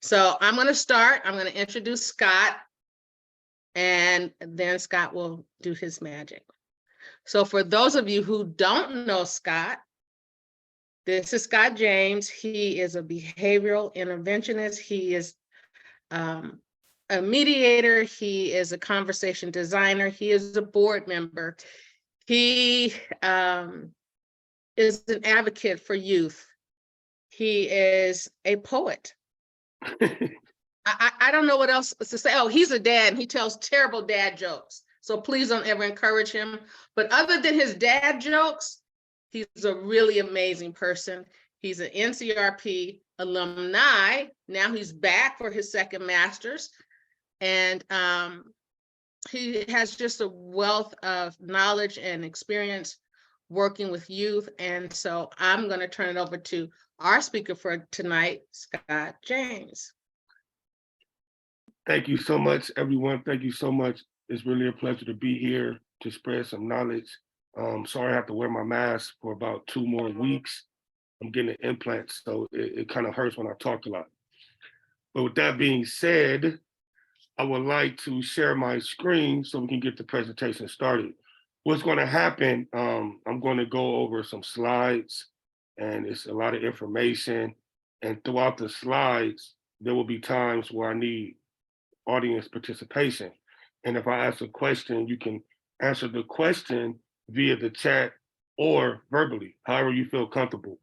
So I'm going to start. I'm going to introduce Scott, and then Scott will do his magic. So for those of you who don't know Scott, this is Scott James. He is a behavioral interventionist. He is a mediator. He is a conversation designer. He is a board member. He is an advocate for youth. He is a poet. I don't know what else to say. Oh, he's a dad and he tells terrible dad jokes. So please don't ever encourage him. But other than his dad jokes, he's a really amazing person. He's an NCRP alumni. Now he's back for his second master's. And he has just a wealth of knowledge and experience working with youth. And so I'm going to turn it over to our speaker for tonight, Scott James. Thank you so much, everyone. Thank you so much. It's really a pleasure to be here to spread some knowledge. Sorry I have to wear my mask for about 2 more weeks. I'm getting an implant, so it kind of hurts when I talk a lot. But with that being said, I would like to share my screen so we can get the presentation started. What's going to happen, I'm going to go over some slides, and it's a lot of information. And throughout the slides, there will be times where I need audience participation. And if I ask a question, you can answer the question via the chat or verbally, however you feel comfortable.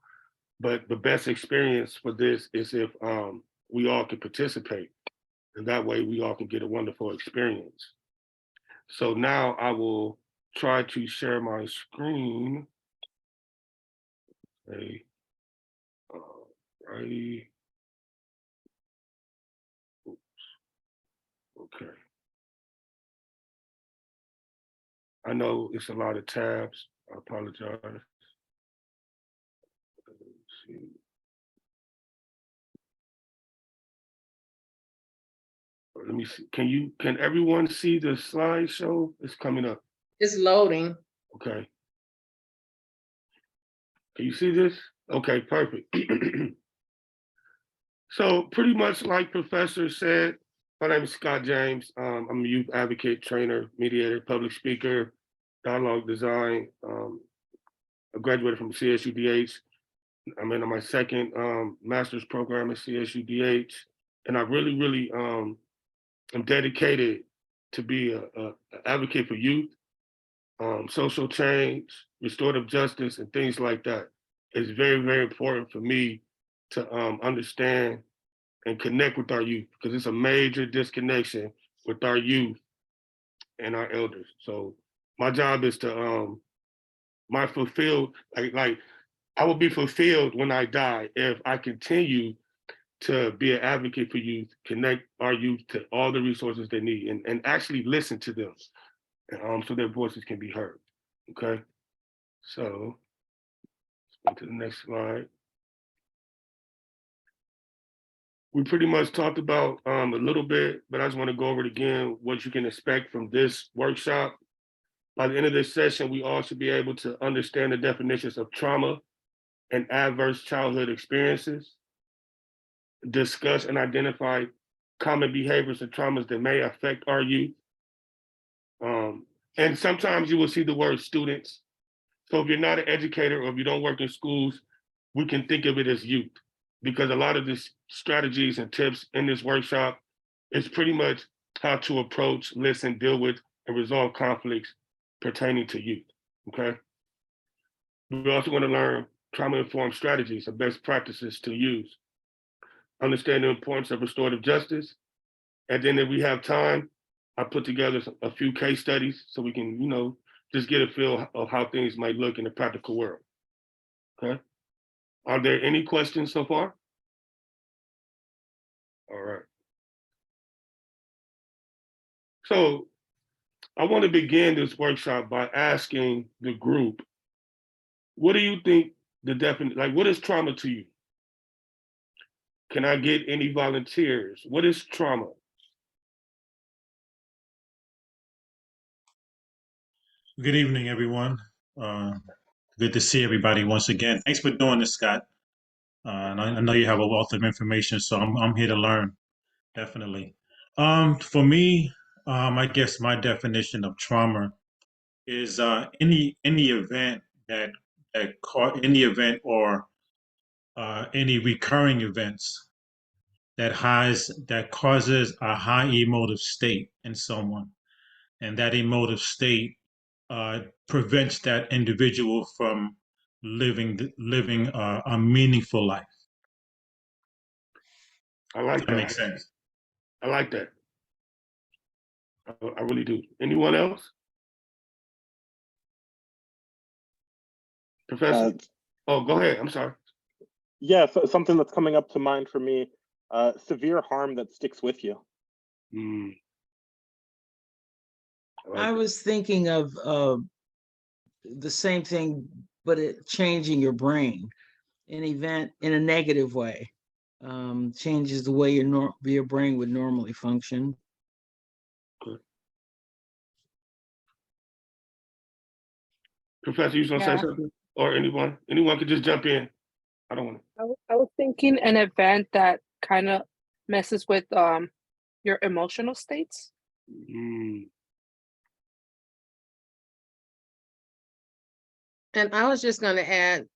But the best experience for this is if we all can participate. And that way we all can get a wonderful experience. So now I will try to share my screen. Okay. Righty. Oops. Okay. I know it's a lot of tabs. I apologize. Let's see. Let me see. Can everyone see the slideshow? It's coming up. It's loading. Okay. Can you see this? Okay, perfect. So pretty much like Professor said, my name is Scott James. I'm a youth advocate, trainer, mediator, public speaker, dialogue design. I graduated from CSUDH. I'm in my second master's program at CSUDH. And I really am dedicated to be an advocate for youth, social change, restorative justice, and things like that. It's very important for me to understand and connect with our youth, because it's a major disconnection with our youth and our elders. So my job is to my fulfilled, like I will be fulfilled when I die if I continue to be an advocate for youth, connect our youth to all the resources they need, and actually listen to them, so their voices can be heard. Okay, so let's go to the next slide. We pretty much talked about a little bit, but I just want to go over it again, what you can expect from this workshop. By the end of this session, we all should be able to understand the definitions of trauma and adverse childhood experiences, discuss and identify common behaviors and traumas that may affect our youth. And sometimes you will see the word students. So if you're not an educator or if you don't work in schools, we can think of it as youth, because a lot of the strategies and tips in this workshop is pretty much how to approach, listen, deal with, and resolve conflicts pertaining to youth, okay? We're also going to learn trauma-informed strategies and best practices to use, understand the importance of restorative justice, and then if we have time, I put together a few case studies so we can, just get a feel of how things might look in the practical world, okay? Are there any questions so far? All right. So I want to begin this workshop by asking the group, what do you think what is trauma to you? Can I get any volunteers? What is trauma? Good evening, everyone. Good to see everybody once again. Thanks for doing this, Scott. And I know you have a wealth of information, so I'm here to learn, definitely. For me, I guess my definition of trauma is any event any event or any recurring events that causes a high emotive state in someone, and that emotive state prevents that individual from living a meaningful life. I like Does that make that. sense? I like that. I really do. Anyone else? Professor? Oh, go ahead. I'm sorry. Yeah, so something that's coming up to mind for me, severe harm that sticks with you. Mm, I was thinking of the same thing, but it changing your brain, an event in a negative way, changes the way your brain would normally function. Good. Professor, you gonna say something? Or anyone? Anyone could just jump in. I don't want to. I was thinking an event that kind of messes with your emotional states. And I was just going to add,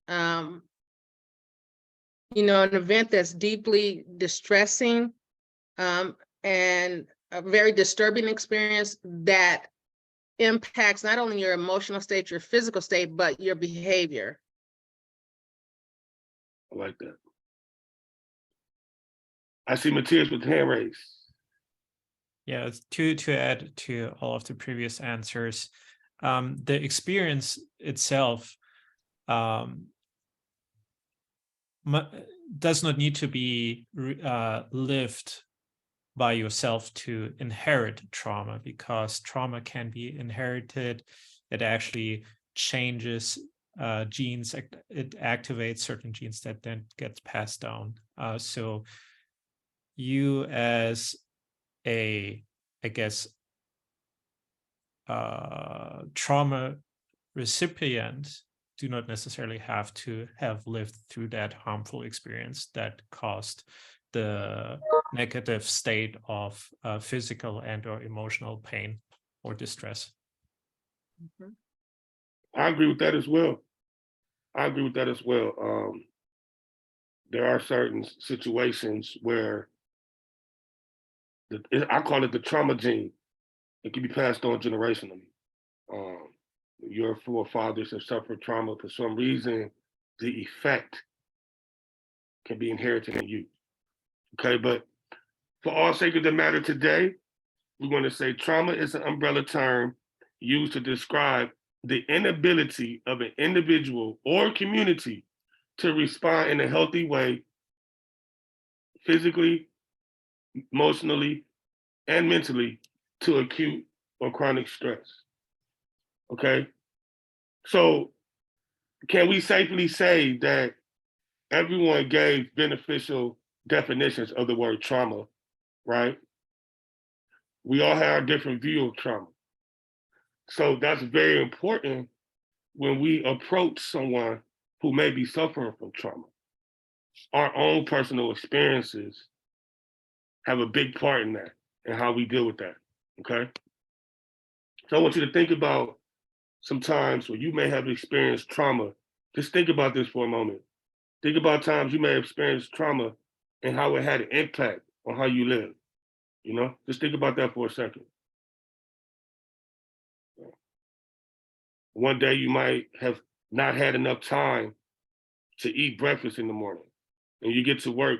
you know, an event that's deeply distressing and a very disturbing experience that impacts not only your emotional state, your physical state, but your behavior. I like that. I see Matthias with hand raised. Yeah, to add to all of the previous answers, the experience itself does not need to be lived by yourself to inherit trauma, because trauma can be inherited. It actually changes genes. It activates certain genes that then gets passed down. So you as I guess, trauma recipient do not necessarily have to have lived through that harmful experience that caused the negative state of physical and or emotional pain or distress. I agree with that as well. There are certain situations where I call it the trauma gene. It can be passed on generationally. Your forefathers have suffered trauma for some reason. The effect can be inherited in you. Okay, but for all sake of the matter today, we're going to say trauma is an umbrella term used to describe the inability of an individual or community to respond in a healthy way, physically, emotionally, and mentally, to acute or chronic stress. Okay? So, can we safely say that everyone gave beneficial definitions of the word trauma, right? We all have a different view of trauma. So, that's very important when we approach someone who may be suffering from trauma. Our own personal experiences have a big part in that and how we deal with that, okay? So I want you to think about some times where you may have experienced trauma. Just think about this for a moment. Think about times you may have experienced trauma and how it had an impact on how you live. You know, just think about that for a second. One day you might have not had enough time to eat breakfast in the morning, and you get to work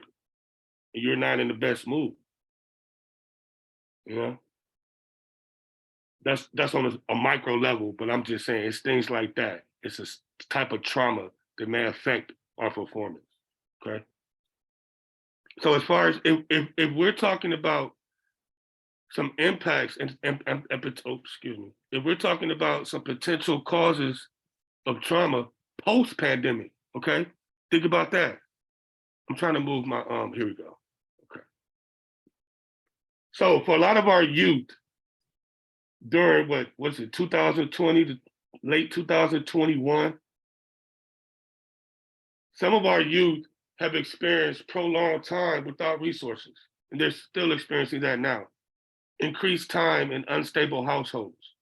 and you're not in the best mood. You know, that's on a micro level, but I'm just saying it's things like that. It's a type of trauma that may affect our performance. Okay. So as far as if we're talking about some impacts and excuse me, if we're talking about some potential causes of trauma post-pandemic, okay, think about that. I'm trying to move my here we go. Okay. So for a lot of our youth during what was it 2020 to late 2021, some of our youth have experienced prolonged time without resources, and they're still experiencing that now. Increased time in unstable households,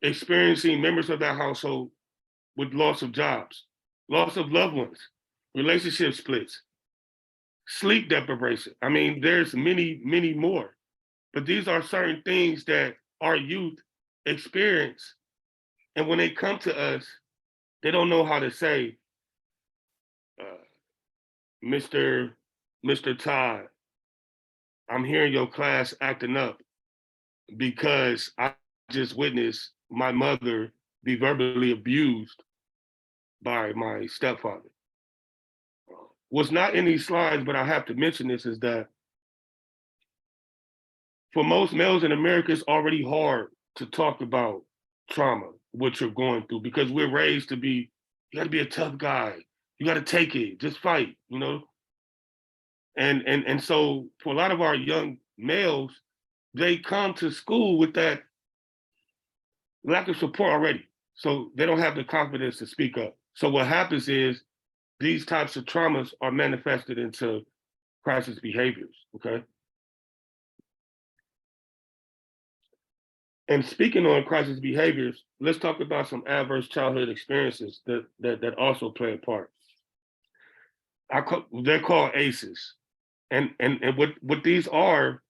experiencing members of that household with loss of jobs, loss of loved ones, relationship splits, sleep deprivation. I mean, there's many, many more. But these are certain things that our youth experience. And when they come to us, they don't know how to say, Mr. Todd, I'm hearing your class acting up because I just witnessed my mother be verbally abused by my stepfather. What's not in these slides, but I have to mention this, is that for most males in America, it's already hard to talk about trauma, what you're going through, because we're raised to be, you gotta be a tough guy. You gotta take it, just fight, you know? And so for a lot of our young males, they come to school with that lack of support already. So they don't have the confidence to speak up. So what happens is these types of traumas are manifested into crisis behaviors, okay? And speaking on crisis behaviors, let's talk about some adverse childhood experiences that also play a part. They're called ACEs. And what these are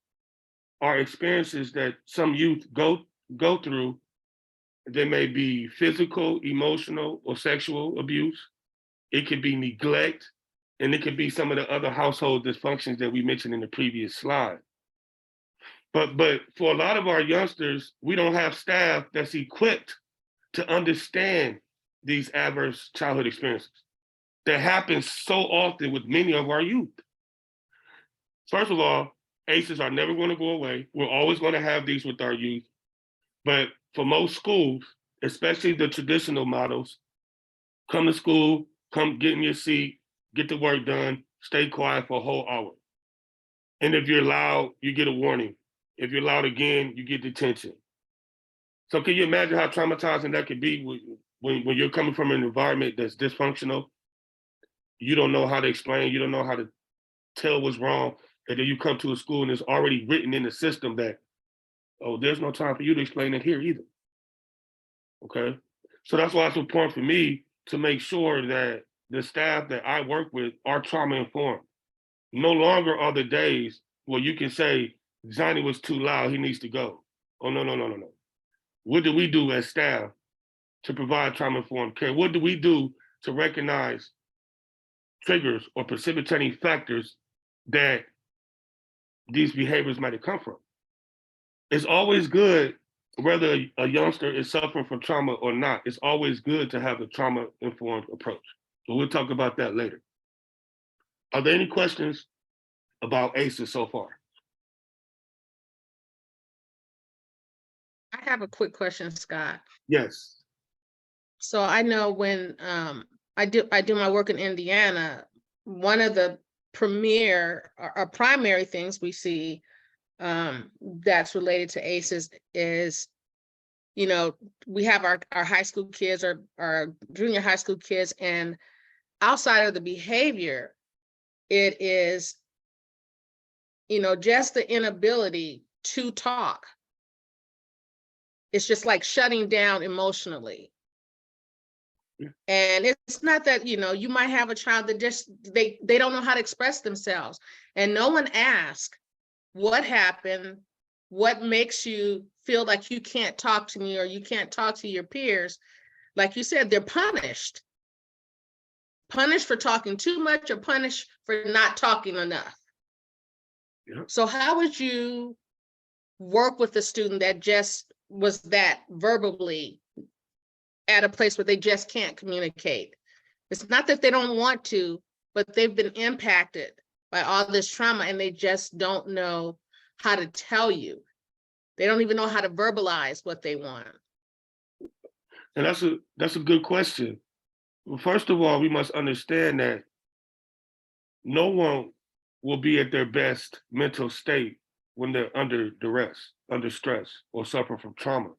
experiences that some youth go through. They may be physical, emotional, or sexual abuse. It could be neglect, and it could be some of the other household dysfunctions that we mentioned in the previous slide. But for a lot of our youngsters, we don't have staff that's equipped to understand these adverse childhood experiences that happen so often with many of our youth. First of all, ACEs are never going to go away. We're always going to have these with our youth. But for most schools, especially the traditional models, come to school, come get in your seat, get the work done, stay quiet for a whole hour. And if you're loud, you get a warning. If you're loud again, you get detention. So can you imagine how traumatizing that could be when you're coming from an environment that's dysfunctional? You don't know how to explain, you don't know how to tell what's wrong, and then you come to a school and it's already written in the system that, oh, there's no time for you to explain it here either. Okay? So that's why it's important for me to make sure that the staff that I work with are trauma informed. No longer are the days where you can say, Johnny was too loud, he needs to go. Oh, no. What do we do as staff to provide trauma informed care? What do we do to recognize triggers or precipitating factors that these behaviors might have come from? It's always good, whether a youngster is suffering from trauma or not, it's always good to have a trauma informed approach. But we'll talk about that later. Are there any questions about ACEs so far? I have a quick question, Scott. Yes. So I know when I do my work in Indiana, one of the primary things we see that's related to ACEs is, you know, we have our high school kids or our junior high school kids, and outside of the behavior, it is, you know, just the inability to talk. It's just like shutting down emotionally. And it's not that, you know, you might have a child that just, they don't know how to express themselves. And no one asks, what happened? What makes you feel like you can't talk to me or you can't talk to your peers? Like you said, they're punished. Punished for talking too much or punished for not talking enough. Yeah. So how would you work with a student that just was that verbally at a place where they just can't communicate? It's not that they don't want to, but they've been impacted by all this trauma and they just don't know how to tell you. They don't even know how to verbalize what they want. And that's a good question. Well, first of all, we must understand that no one will be at their best mental state when they're under duress, under stress, or suffer from trauma.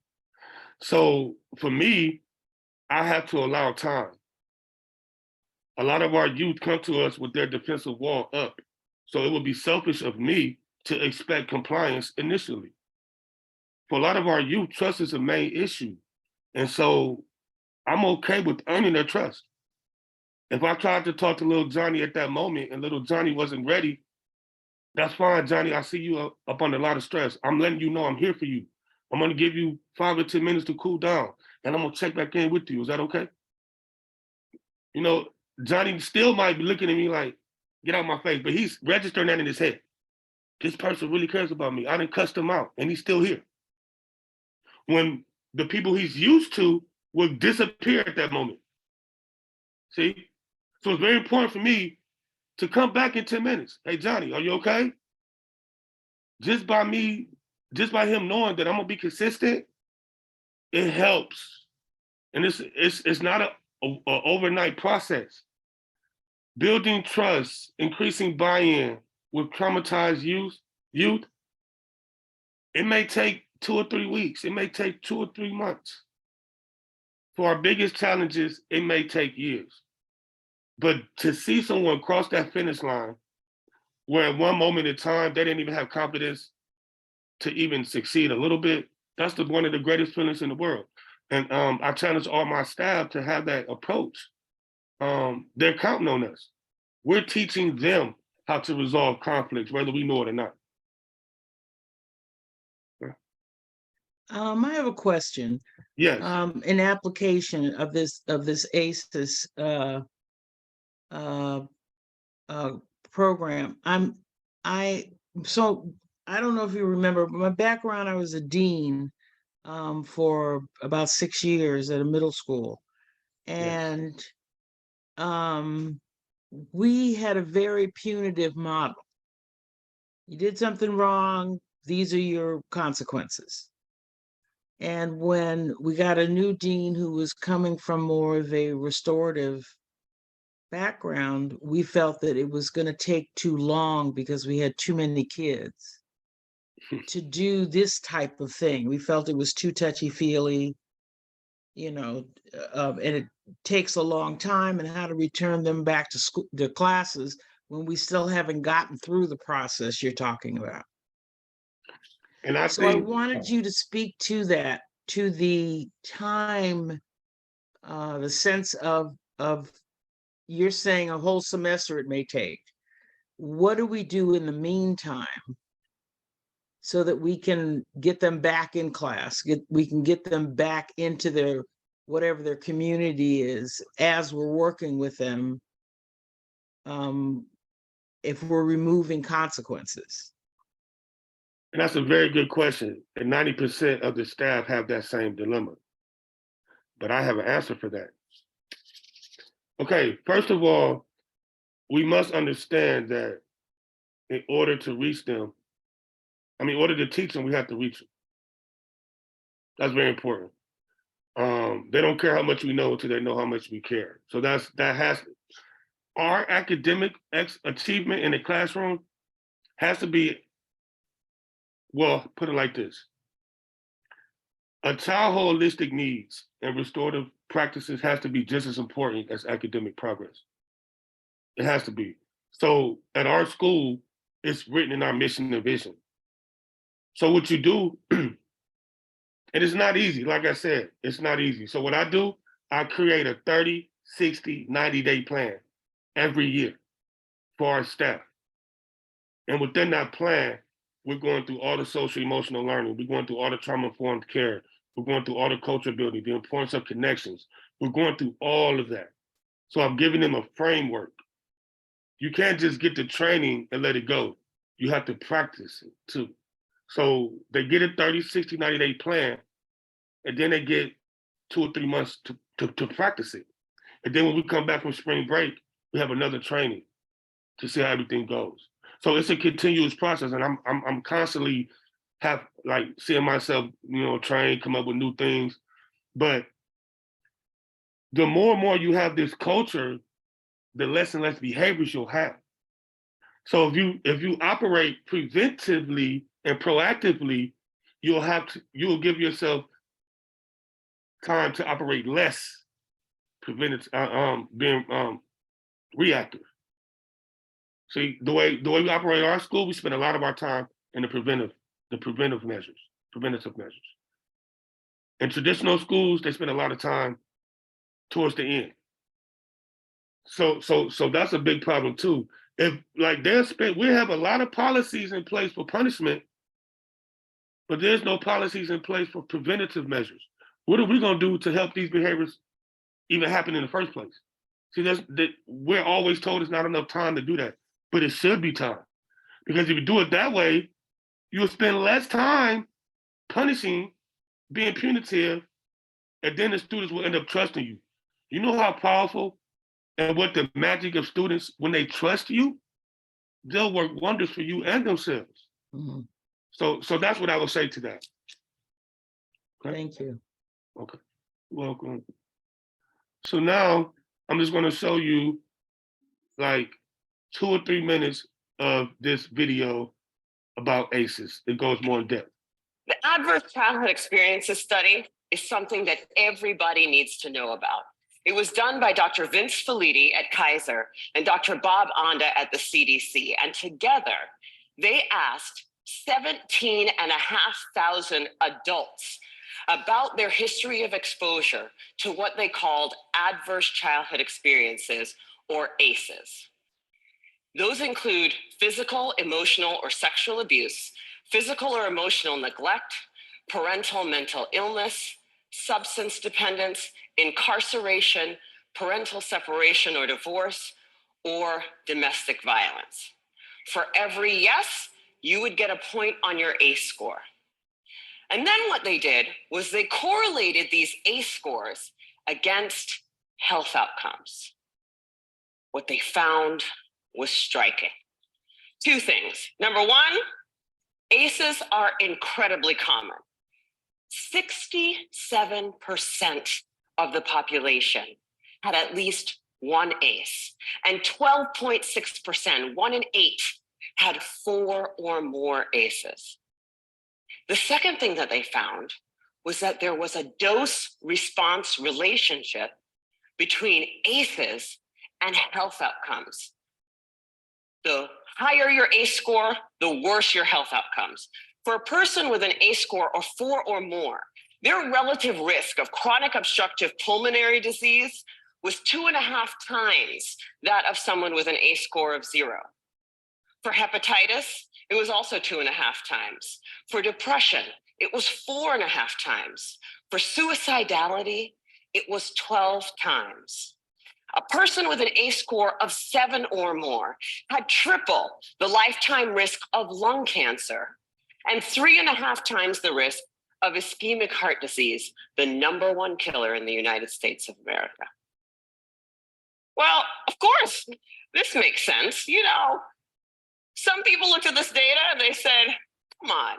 So for me, I have to allow time. A lot of our youth come to us with their defensive wall up. So it would be selfish of me to expect compliance initially. For a lot of our youth, trust is a main issue. And so I'm okay with earning their trust. If I tried to talk to little Johnny at that moment and little Johnny wasn't ready, that's fine, Johnny. I see you up under a lot of stress. I'm letting you know I'm here for you. I'm gonna give you 5 or 10 minutes to cool down, and I'm gonna check back in with you. Is that okay? You know, Johnny still might be looking at me like, get out of my face, but he's registering that in his head. This person really cares about me. I didn't cuss him out, and he's still here. When the people he's used to will disappear at that moment. See? So it's very important for me to come back in 10 minutes. Hey, Johnny, are you okay? Just by him knowing that I'm gonna be consistent, it helps. And it's not a overnight process. Building trust, increasing buy-in with traumatized youth, it may take 2 or 3 weeks. It may take 2 or 3 months. For our biggest challenges, it may take years. But to see someone cross that finish line, where at one moment in time, they didn't even have confidence to even succeed a little bit, that's one of the greatest feelings in the world. And I challenge all my staff to have that approach. They're counting on us. We're teaching them how to resolve conflicts, whether we know it or not. I have a question. Yes. In application of this ACES program, so I don't know if you remember, but my background, I was a dean for about 6 years at a middle school. And we had a very punitive model. You did something wrong, these are your consequences. And when we got a new dean who was coming from more of a restorative background, we felt that it was going to take too long because we had too many kids to do this type of thing. We felt it was too touchy-feely, and it takes a long time, and how to return them back to school, their classes, when we still haven't gotten through the process you're talking about. And I So I wanted you to speak to that, to the time, the sense of you're saying a whole semester it may take. What do we do in the meantime so that we can get them back in class, we can get them back into their, whatever their community is, as we're working with them, if we're removing consequences? And that's a very good question. And 90% of the staff have that same dilemma. But I have an answer for that. Okay, first of all, we must understand that in order to reach them, in order to teach them, we have to reach them. That's very important. They don't care how much we know until they know how much we care. So our academic achievement in the classroom has to be, well, put it like this. A child holistic needs and restorative practices has to be just as important as academic progress. It has to be. So at our school, it's written in our mission and vision. So what you do, and it's not easy, like I said, it's not easy. So what I do, I create a 30, 60, 90-day plan every year for our staff. And within that plan, we're going through all the social emotional learning. We're going through all the trauma-informed care. We're going through all the culture building, the importance of connections. We're going through all of that. So I'm giving them a framework. You can't just get the training and let it go. You have to practice it too. So they get a 30, 60, 90-day plan, and then they get 2 or 3 months to practice it. And then when we come back from spring break, we have another training to see how everything goes. So it's a continuous process, and I'm constantly seeing myself, train, come up with new things. But the more and more you have this culture, the less and less behaviors you'll have. So if you operate preventively and proactively, you'll give yourself time to operate less reactive. See, the way we operate our school, we spend a lot of our time in the preventative measures. In traditional schools, they spend a lot of time towards the end. So that's a big problem too. If like we have a lot of policies in place for punishment, but there's no policies in place for preventative measures. What are we gonna do to help these behaviors even happen in the first place? See, we're always told it's not enough time to do that, but it should be time. Because if you do it that way, you'll spend less time punishing, being punitive, and then the students will end up trusting you. You know how powerful and what the magic of students, when they trust you, they'll work wonders for you and themselves. Mm-hmm. So that's what I would say to that. Okay? Thank you. Okay, welcome. So now I'm just gonna show you like 2 or 3 minutes of this video about ACEs. It goes more in depth. The Adverse Childhood Experiences Study is something that everybody needs to know about. It was done by Dr. Vince Felitti at Kaiser and Dr. Bob Onda at the CDC. And together, they asked 17,500 adults about their history of exposure to what they called adverse childhood experiences, or ACEs. Those include physical, emotional, or sexual abuse, physical or emotional neglect, parental mental illness, substance dependence, incarceration, parental separation or divorce, or domestic violence. For every yes, you would get a point on your ACE score. And then what they did was they correlated these ACE scores against health outcomes. What they found was striking. 2 things. Number 1, ACEs are incredibly common. 67% of the population had at least one ACE, and 12.6%, 1 in 8, had 4 or more ACEs. The second thing that they found was that there was a dose-response relationship between ACEs and health outcomes. The higher your ACE score, the worse your health outcomes. For a person with an ACE score of 4 or more, their relative risk of chronic obstructive pulmonary disease was 2.5 times that of someone with an ACE score of 0. For hepatitis, it was also 2.5 times. For depression, it was 4.5 times. For suicidality, it was 12 times. A person with an ACE score of 7 or more had triple the lifetime risk of lung cancer and 3.5 times the risk of ischemic heart disease, the #1 killer in the United States of America. Well, of course, this makes sense. You know, some people looked at this data and they said, come on,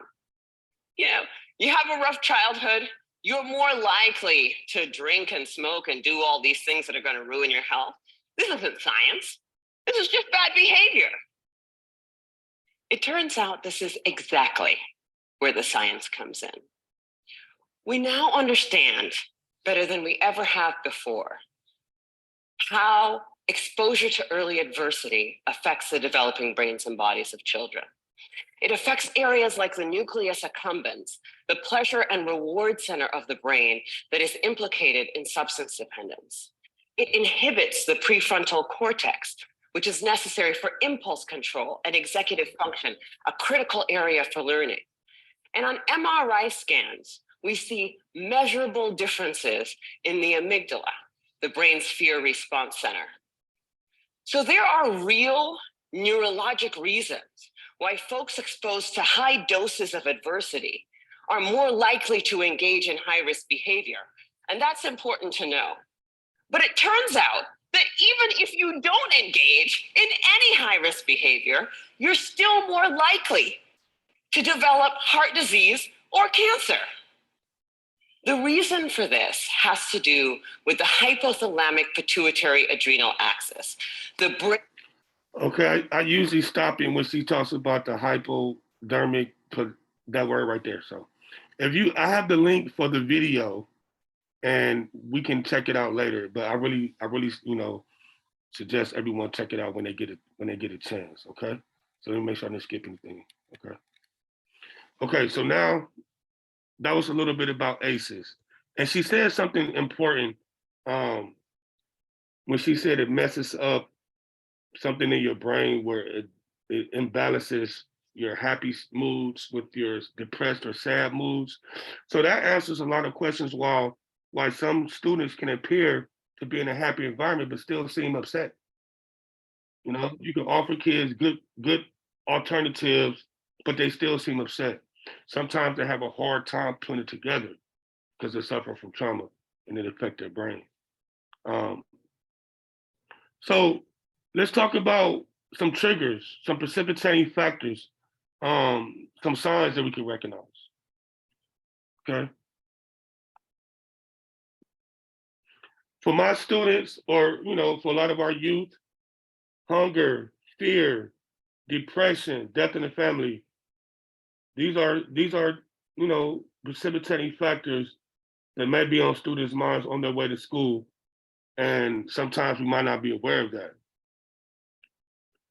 you know, you have a rough childhood, you're more likely to drink and smoke and do all these things that are going to ruin your health. This isn't science. This is just bad behavior. It turns out this is exactly where the science comes in. We now understand better than we ever have before how exposure to early adversity affects the developing brains and bodies of children. It affects areas like the nucleus accumbens, the pleasure and reward center of the brain that is implicated in substance dependence. It inhibits the prefrontal cortex, which is necessary for impulse control and executive function, a critical area for learning. And on MRI scans, we see measurable differences in the amygdala, the brain's fear response center. So there are real neurologic reasons why folks exposed to high doses of adversity are more likely to engage in high-risk behavior. And that's important to know. But it turns out that even if you don't engage in any high-risk behavior, you're still more likely to develop heart disease or cancer. The reason for this has to do with the hypothalamic pituitary adrenal axis. The brain. Okay, I usually stop him when she talks about the hypodermic, put that word right there. So I have the link for the video and we can check it out later, but I really, suggest everyone check it out when they get a chance. Okay. So let me make sure I didn't skip anything. Okay. Okay. So now that was a little bit about ACEs, and she said something important when she said it messes up something in your brain where it imbalances your happy moods with your depressed or sad moods. So that answers a lot of questions why some students can appear to be in a happy environment but still seem upset. You know, you can offer kids good alternatives, but they still seem upset. Sometimes they have a hard time putting it together because they're suffering from trauma and it affects their brain. So let's talk about some triggers, some precipitating factors, some signs that we can recognize. Okay. For my students, or for a lot of our youth, hunger, fear, depression, death in the family, these are precipitating factors that may be on students' minds on their way to school. And sometimes we might not be aware of that.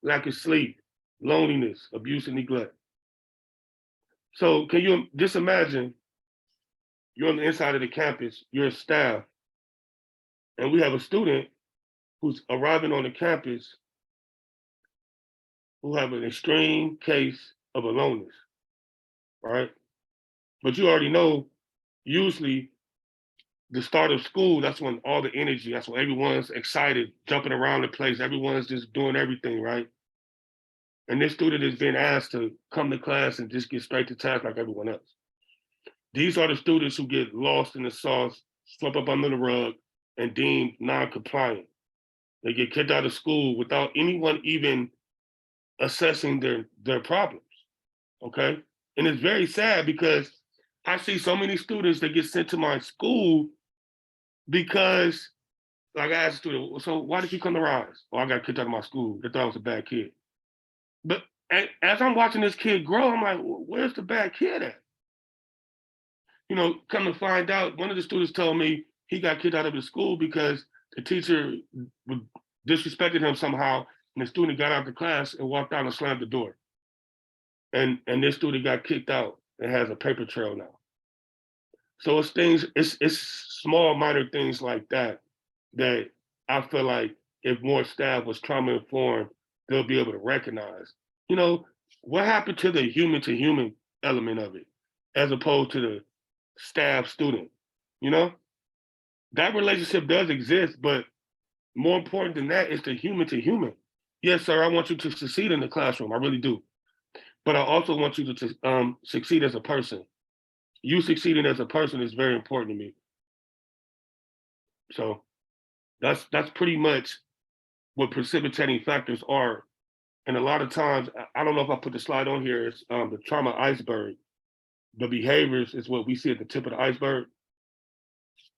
Lack of sleep, loneliness, abuse and neglect. So can you just imagine you're on the inside of the campus, you're a staff, and we have a student who's arriving on the campus who have an extreme case of aloneness, right? But you already know, usually the start of school, that's when all the energy, that's when everyone's excited, jumping around the place, everyone's just doing everything, right? And this student is being asked to come to class and just get straight to task like everyone else. These are the students who get lost in the sauce, swept up under the rug, and deemed non-compliant. They get kicked out of school without anyone even assessing their problems, okay? And it's very sad because I see so many students that get sent to my school because, like I asked a student, so why did you come to Rise? Oh, I got kicked out of my school. They thought I was a bad kid. But as I'm watching this kid grow, I'm like, where's the bad kid at? Come to find out, one of the students told me he got kicked out of his school because the teacher disrespected him somehow, and the student got out of the class and walked out and slammed the door. And this student got kicked out and has a paper trail now. So it's small, minor things like that I feel like if more staff was trauma informed, they'll be able to recognize. What happened to the human to human element of it, as opposed to the staff student? That relationship does exist, but more important than that is the human to human. Yes, sir, I want you to succeed in the classroom. I really do. But I also want you to succeed as a person. You succeeding as a person is very important to me. So that's pretty much what precipitating factors are. And a lot of times, I don't know if I put the slide on here, it's the trauma iceberg. The behaviors is what we see at the tip of the iceberg.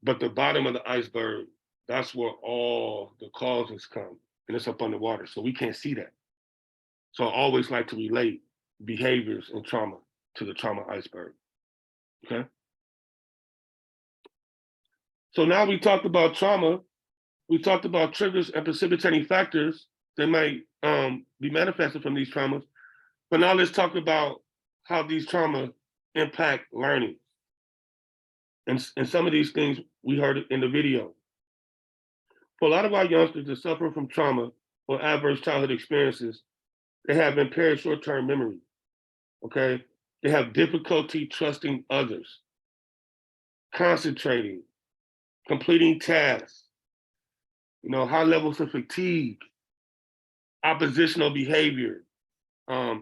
But the bottom of the iceberg, that's where all the causes come. And it's up underwater, so we can't see that. So I always like to relate behaviors and trauma to the trauma iceberg, okay? So now we talked about trauma, we talked about triggers and precipitating factors that might be manifested from these traumas, but now let's talk about how these trauma impact learning. And some of these things we heard in the video. For a lot of our youngsters that suffer from trauma or adverse childhood experiences, they have impaired short-term memory, okay? They have difficulty trusting others, concentrating, completing tasks, high levels of fatigue, oppositional behavior,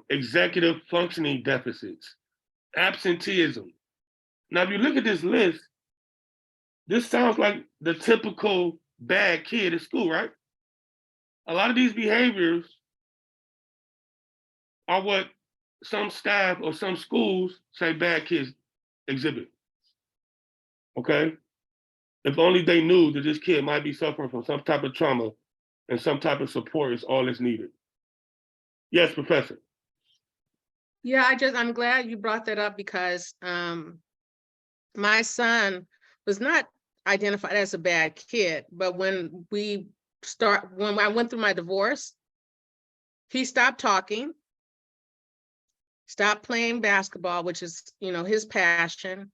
executive functioning deficits, absenteeism. Now, if you look at this list, this sounds like the typical bad kid at school, right? A lot of these behaviors are what some staff or some schools say bad kids exhibit, okay? If only they knew that this kid might be suffering from some type of trauma and some type of support is all that's needed. Yes, Professor. Yeah, I'm glad you brought that up because my son was not identified as a bad kid, but when we when I went through my divorce, he stopped talking, stopped playing basketball, which is, his passion.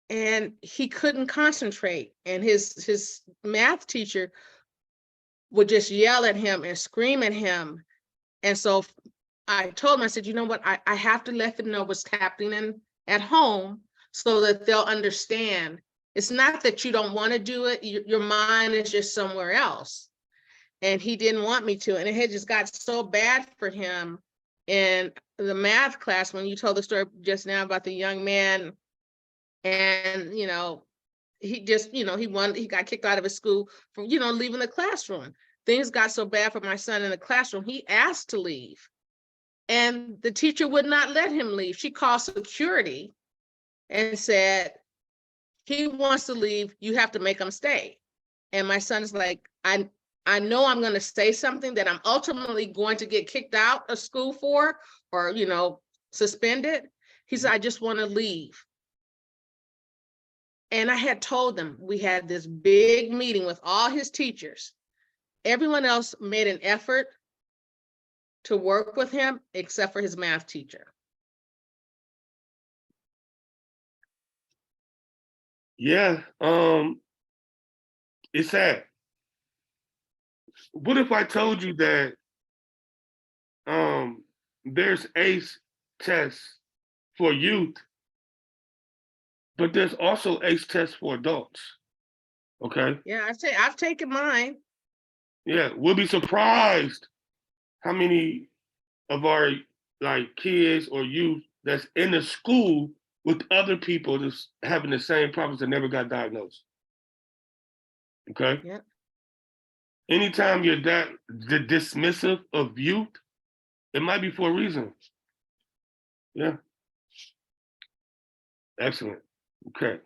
And he couldn't concentrate. And his math teacher would just yell at him and scream at him. And so I told him, I said, you know what, I have to let them know what's happening at home so that they'll understand. It's not that you don't want to do it, your mind is just somewhere else. And he didn't want me to. And it had just got so bad for him in the math class when you told the story just now about the young man. And, he just, he got kicked out of his school for, leaving the classroom. Things got so bad for my son in the classroom, he asked to leave. And the teacher would not let him leave. She called security and said, he wants to leave, you have to make him stay. And my son's like, I know I'm going to say something that I'm ultimately going to get kicked out of school for, or, suspended. He said, I just want to leave. And I had told them, we had this big meeting with all his teachers. Everyone else made an effort to work with him, except for his math teacher. Yeah, it's sad. What if I told you that there's ACE tests for youth, but there's also ACE tests for adults? Okay. Yeah, I've taken mine. Yeah, we'll be surprised how many of our kids or youth that's in the school with other people that's having the same problems that never got diagnosed. Okay. Yeah. Anytime you're that dismissive of youth, it might be for a reason. Yeah. Excellent. Okay.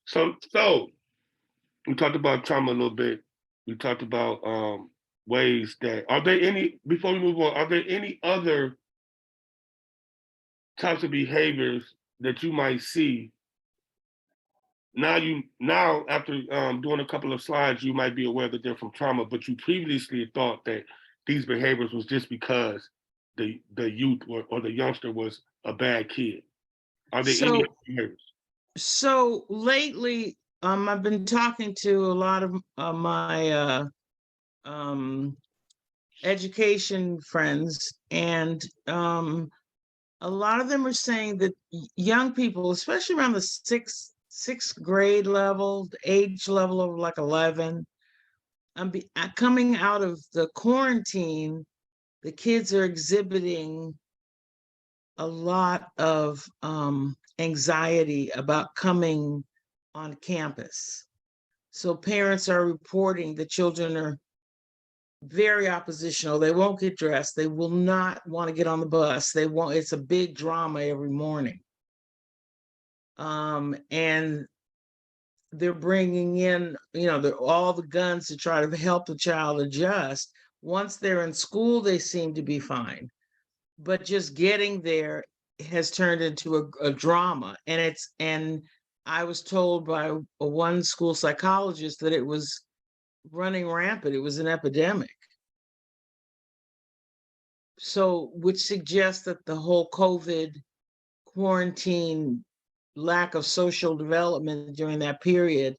So we talked about trauma a little bit. We talked about ways that, before we move on, are there any other types of behaviors that you might see? Now after doing a couple of slides, you might be aware that they're from trauma, but you previously thought that these behaviors was just because the youth or the youngster was a bad kid. Are there any other behaviors? So lately, I've been talking to a lot of my education friends, and a lot of them are saying that young people, especially around the sixth grade level, age level of like 11, coming out of the quarantine, the kids are exhibiting a lot of anxiety about coming on campus. So parents are reporting the children are very oppositional. They won't get dressed. They will not want to get on the bus. It's a big drama every morning. And they're bringing in, all the guns to try to help the child adjust. Once they're in school, they seem to be fine. But just getting there has turned into a drama. And I was told by one school psychologist that it was running rampant. It was an epidemic. So, which suggests that the whole COVID quarantine, lack of social development during that period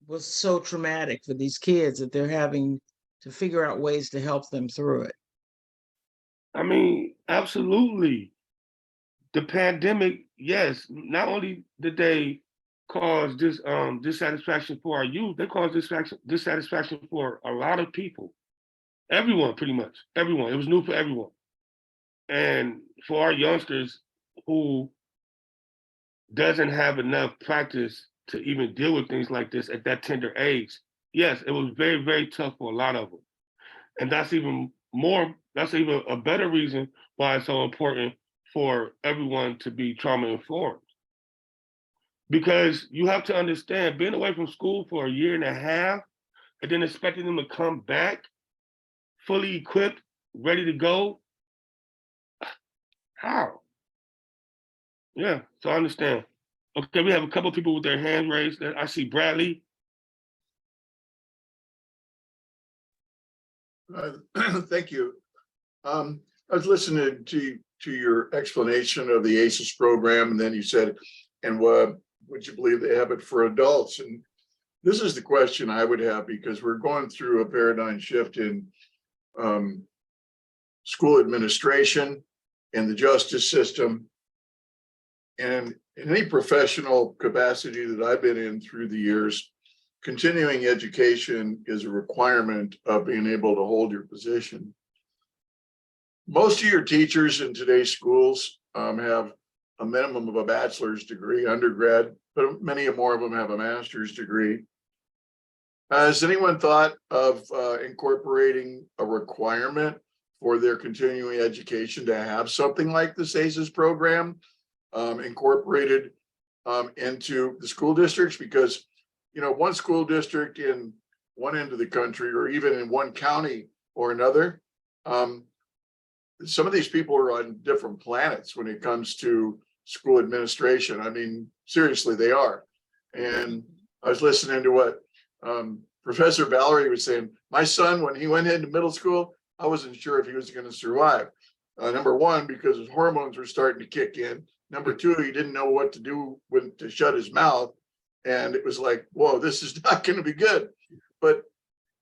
was so traumatic for these kids that they're having to figure out ways to help them through it. I mean, absolutely. The pandemic, yes, not only did they cause this dissatisfaction for our youth, they caused dissatisfaction for a lot of people. Everyone, pretty much. Everyone. It was new for everyone. And for our youngsters who doesn't have enough practice to even deal with things like this at that tender age, yes, it was very, very tough for a lot of them. And that's even a better reason why it's so important for everyone to be trauma informed. Because you have to understand, being away from school for a year and a half and then expecting them to come back fully equipped, ready to go, how? Yeah, so I understand. Okay, we have a couple of people with their hands raised. I see Bradley. Thank you. I was listening to your explanation of the ACES program, and then you said, and would you believe they have it for adults? And this is the question I would have, because we're going through a paradigm shift in school administration and the justice system. And in any professional capacity that I've been in through the years, continuing education is a requirement of being able to hold your position. Most of your teachers in today's schools have a minimum of a bachelor's degree, undergrad, but many more of them have a master's degree. Has anyone thought of incorporating a requirement for their continuing education to have something like the ACES program incorporated into the school districts? Because, you know, one school district in one end of the country, or even in one county or another, some of these people are on different planets when it comes to school administration. I mean, seriously, they are. And I was listening to what Professor Valerie was saying. My son, when he went into middle school, I wasn't sure if he was going to survive. Number one, because his hormones were starting to kick in. Number two, he didn't know what to do when to shut his mouth. And it was like, whoa, this is not going to be good. But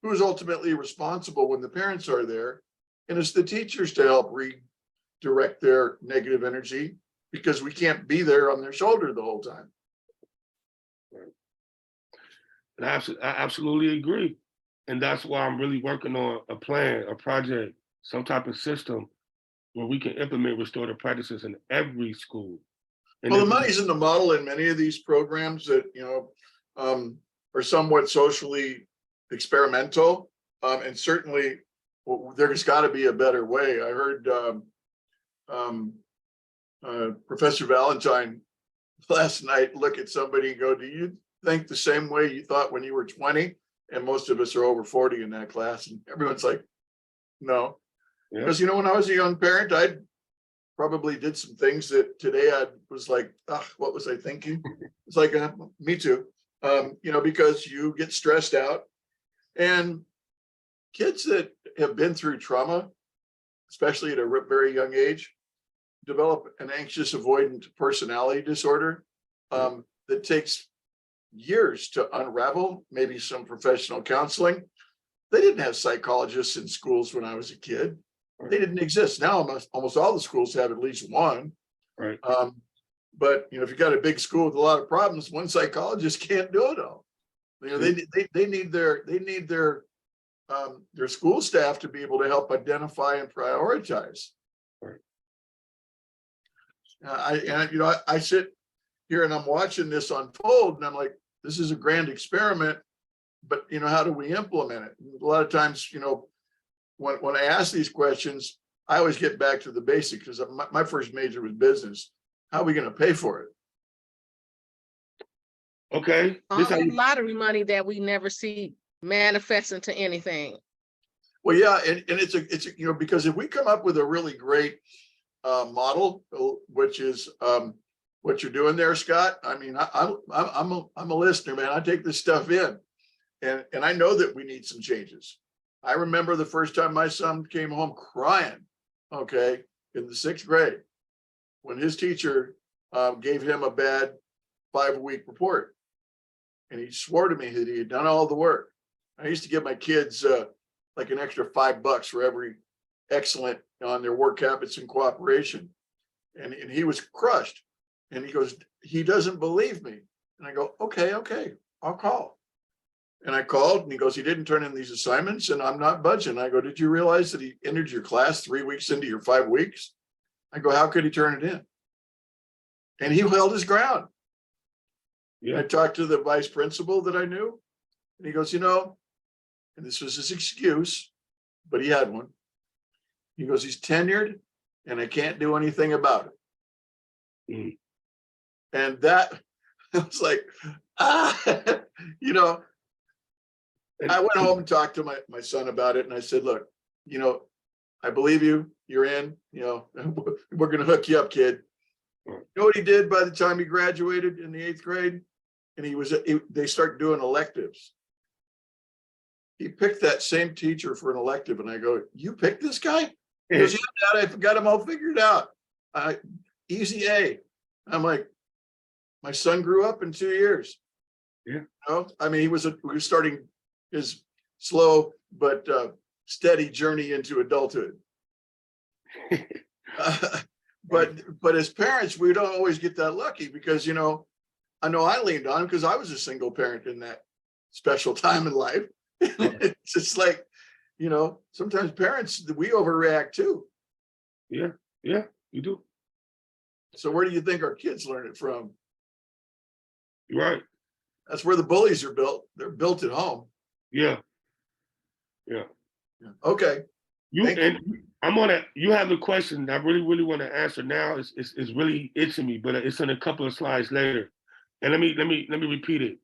who's ultimately responsible when the parents are there? And it's the teachers to help redirect their negative energy, because we can't be there on their shoulder the whole time. And I absolutely agree. And that's why I'm really working on a plan, a project, some type of system where we can implement restorative practices in every school. And well, the money's in the model in many of these programs that, you know, are somewhat socially experimental. And certainly, well, there's got to be a better way. I heard Professor Valentine last night look at somebody and go, do you think the same way you thought when you were 20? And most of us are over 40 in that class. And everyone's like, no. Yeah. Because, you know, when I was a young parent, I probably did some things that today I was like, what was I thinking? It's like, me too. You know, because you get stressed out. And kids that have been through trauma, especially at a very young age, develop an anxious avoidant personality disorder that takes years to unravel, maybe some professional counseling. They didn't have psychologists in schools when I was a kid. They didn't exist. Now almost all the schools have at least one. Right. But you know, if you got a big school with a lot of problems, one psychologist can't do it all. You know, they need their school staff to be able to help identify and prioritize. Right. I sit here and I'm watching this unfold, and I'm like, this is a grand experiment, but you know, how do we implement it? A lot of times, you know, when I ask these questions, I always get back to the basics, because my first major was business. How are we going to pay for it? Okay. All that lottery money that we never see manifest into anything. Well, yeah, and it's a you know, because if we come up with a really great model, which is what you're doing there, Scott. I mean, I'm a listener, man. I take this stuff in, and I know that we need some changes. I remember the first time my son came home crying, okay, in the 6th grade, when his teacher gave him a bad 5-week report, and he swore to me that he had done all the work. I used to give my kids like an extra $5 for every excellent on their work habits and cooperation, and he was crushed. And he goes, he doesn't believe me. And I go, okay, I'll call. And I called, and he goes, he didn't turn in these assignments, and I'm not budging. I go, did you realize that he entered your class 3 weeks into your 5 weeks? I go, how could he turn it in? And he held his ground. Yeah. I talked to the vice principal that I knew, and he goes, you know, and this was his excuse, but he had one. He goes, he's tenured, and I can't do anything about it. Mm. And that I was like, you know, I went home and talked to my son about it. And I said, look, you know, I believe you, you're in, you know, we're going to hook you up, kid. You know what he did by the time he graduated in the 8th grade? And they started doing electives. he picked that same teacher for an elective. And I go, you picked this guy? He goes, yeah, Dad, I've got him all figured out. Easy A. I'm like, my son grew up in 2 years. Yeah. You know? I mean, he was starting his slow but steady journey into adulthood. But as parents, we don't always get that lucky because, you know I leaned on him because I was a single parent in that special time in life. It's just like, sometimes parents, we overreact too. Yeah, you do. So where do you think our kids learn it from? You're right. That's where the bullies are built. They're built at home. Yeah. Okay. You have a question that I really want to answer now. It's really itching me, but it's in a couple of slides later. And let me repeat it.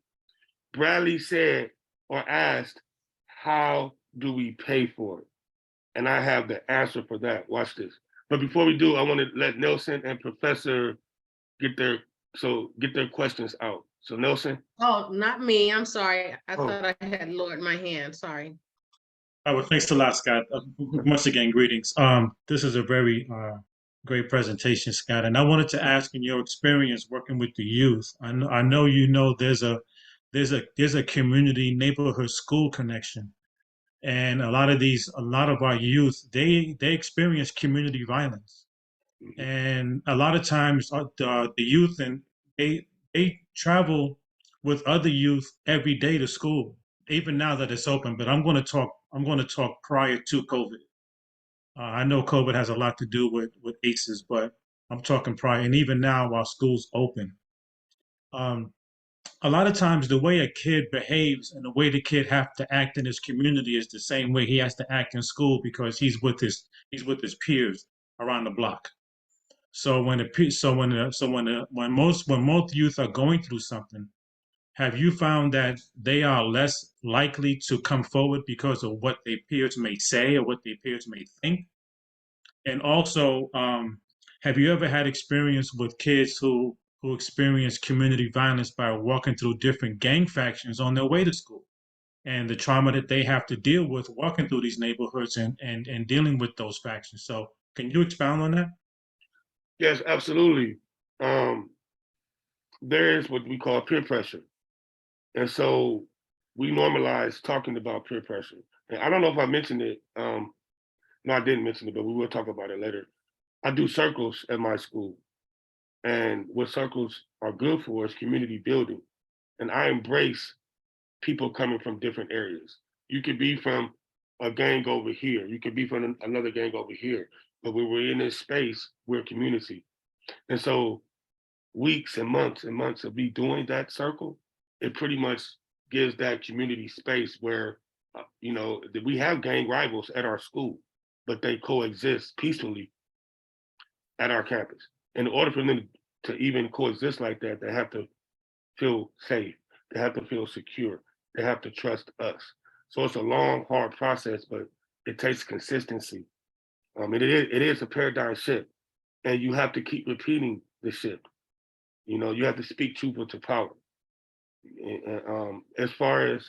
Bradley said or asked, how do we pay for it? And I have the answer for that. Watch this. But before we do, I want to let Nelson and Professor get their questions out. So Nelson. Oh, not me. I'm sorry. I Oh. thought I had lowered my hand. Sorry. Well, thanks a lot, Scott. Once again, greetings. This is a very great presentation, Scott. And I wanted to ask, in your experience working with the youth, I know there's a community neighborhood school connection, and a lot of our youth they experience community violence, and a lot of times the youth and they travel with other youth every day to school, even now that it's open. But I'm going to talk prior to COVID. I know COVID has a lot to do with ACEs, but I'm talking prior, and even now while school's open. A lot of times the way a kid behaves and the way the kid have to act in his community is the same way he has to act in school, because he's with his peers around the block. So when most youth are going through something, have you found that they are less likely to come forward because of what their peers may say or what their peers may think? And also, have you ever had experience with kids who experience community violence by walking through different gang factions on their way to school, and the trauma that they have to deal with walking through these neighborhoods and dealing with those factions? So can you expound on that? Yes, absolutely. There is what we call peer pressure. And so we normalize talking about peer pressure. And I don't know if I mentioned it. No, I didn't mention it, but we will talk about it later. I do circles at my school. And what circles are good for is community building. And I embrace people coming from different areas. You could be from a gang over here. You could be from another gang over here. But when we're in this space, we're a community. And so weeks and months of me doing that circle, it pretty much gives that community space where, we have gang rivals at our school, but they coexist peacefully at our campus. In order for them to even coexist like that, they have to feel safe. They have to feel secure. They have to trust us. So it's a long, hard process, but it takes consistency. It is a paradigm shift, and you have to keep repeating the shift. You have to speak truth into power. As far as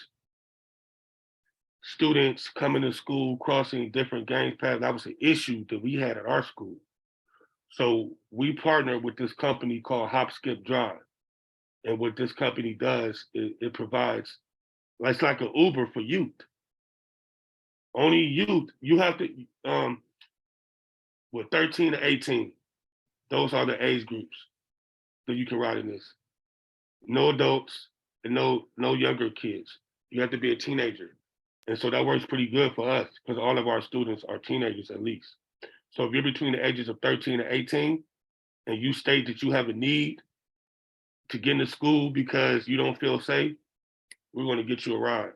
students coming to school, crossing different gang paths, that was an issue that we had at our school. So we partnered with this company called Hop Skip Drive. And what this company does is it provides, it's like an Uber for youth. Only youth, you have to, with 13 to 18, those are the age groups that you can ride in this. No adults and no younger kids. You have to be a teenager. And so that works pretty good for us because all of our students are teenagers at least. So if you're between the ages of 13 and 18 and you state that you have a need to get into school because you don't feel safe, we're going to get you a ride.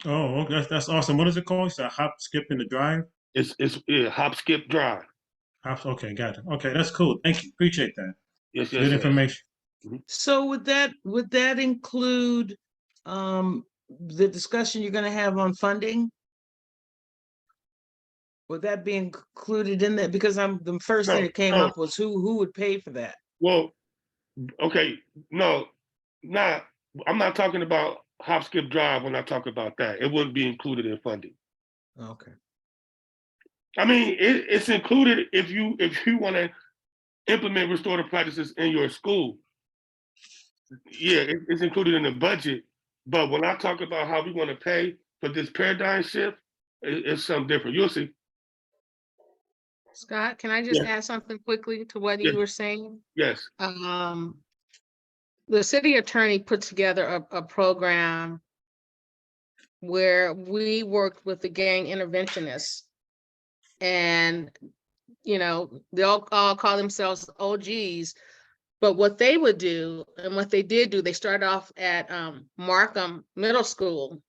Oh, okay, that's awesome. What is it called? It's a Hop, Skip, and the Drive? It's Hop Skip Drive. Okay, got it. Okay, that's cool. Thank you. Appreciate that. Yes. Good information. So would that include the discussion you're going to have on funding? Would that be included in that? Because the first thing that came up was who would pay for that? Well, okay, no, I'm not talking about hop, skip, drive when I talk about that. It wouldn't be included in funding. Okay. I mean, it's included if you want to implement restorative practices in your school. Yeah, it's included in the budget. But when I talk about how we want to pay for this paradigm shift, it's something different. You'll see. Scott, can I just Yeah. add something quickly to what Yeah. you were saying? Yes. The city attorney put together a program where we worked with the gang interventionists. And, you know, they all call themselves OGs. But what they would do, and what they did do, they started off at Markham Middle School.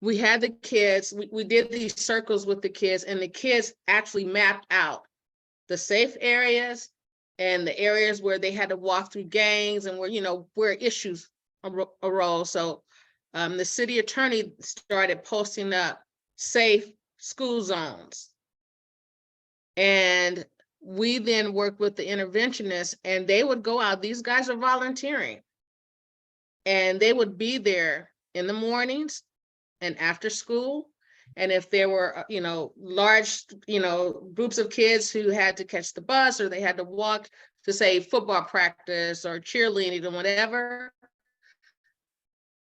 We had the kids, we did these circles with the kids, and the kids actually mapped out the safe areas and the areas where they had to walk through gangs and where, you know, where issues arose. So the city attorney started posting up safe school zones. And we then worked with the interventionists, and they would go out. These guys are volunteering, and they would be there in the mornings and after school. And if there were, you know, large, you know, groups of kids who had to catch the bus or they had to walk to, say, football practice or cheerleading or whatever,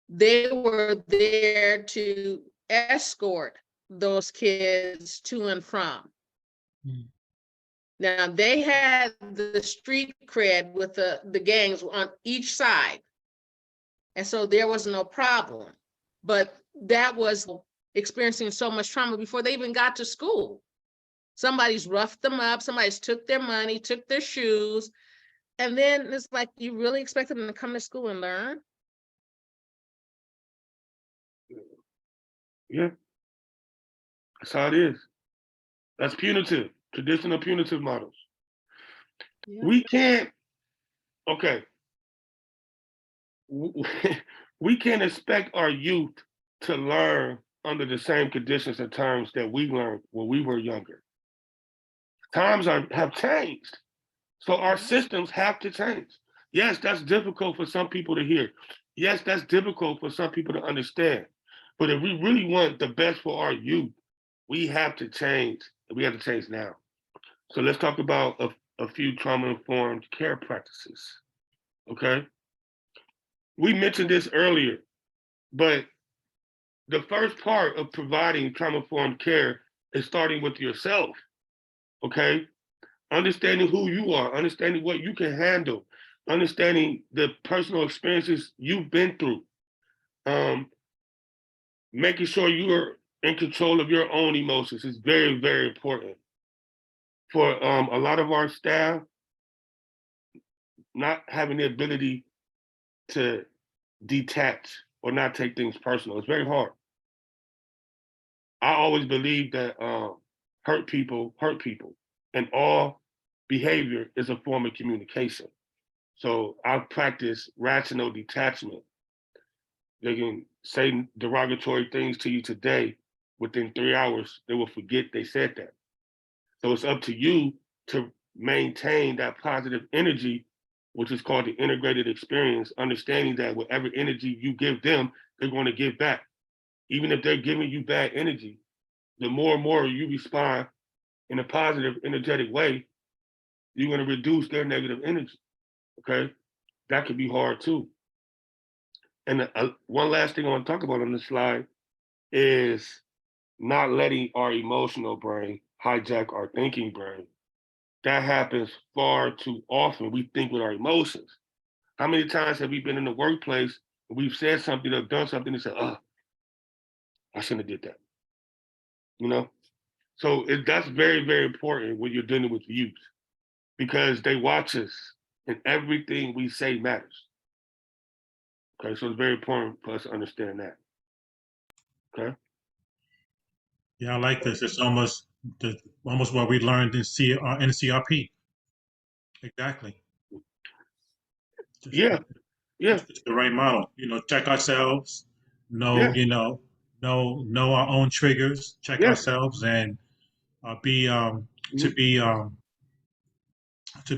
they were there to escort those kids to and from. Now, they had the street cred with the gangs on each side. And so there was no problem. But that was experiencing so much trauma before they even got to school. Somebody's roughed them up, somebody's took their money, took their shoes. And then it's like, you really expect them to come to school and learn? Yeah. That's how it is. That's punitive, traditional punitive models. Yeah. We can't, okay. We can't expect our youth to learn under the same conditions and terms that we learned when we were younger. Times have changed. So our systems have to change. Yes, that's difficult for some people to hear. Yes, that's difficult for some people to understand. But if we really want the best for our youth, we have to change. We have to change now. So let's talk about a few trauma-informed care practices, okay? We mentioned this earlier, but the first part of providing trauma-informed care is starting with yourself, okay? Understanding who you are, understanding what you can handle, understanding the personal experiences you've been through, making sure you are in control of your own emotions is very, very important. For a lot of our staff, not having the ability to detach or not take things personal, it's very hard. I always believe that hurt people, and all behavior is a form of communication. So I practice rational detachment. They can say derogatory things to you today. Within 3 hours, they will forget they said that. So it's up to you to maintain that positive energy, which is called the integrated experience, understanding that whatever energy you give them, they're going to give back. Even if they're giving you bad energy, the more and more you respond in a positive, energetic way, you're going to reduce their negative energy. Okay, that could be hard too. And one last thing I want to talk about on this slide is not letting our emotional brain hijack our thinking brain. That happens far too often. We think with our emotions. How many times have we been in the workplace and we've said something or done something and said, oh, I shouldn't have did that. You know? So that's very, very important when you're dealing with youth because they watch us and everything we say matters. Okay, so it's very important for us to understand that. Okay. Yeah, I like this. It's almost what we learned in NCRP. Exactly. Just, Yeah, yeah, it's the right model. You know, check ourselves. Know, yeah, you know our own triggers. Check yes. ourselves and be to Mhm.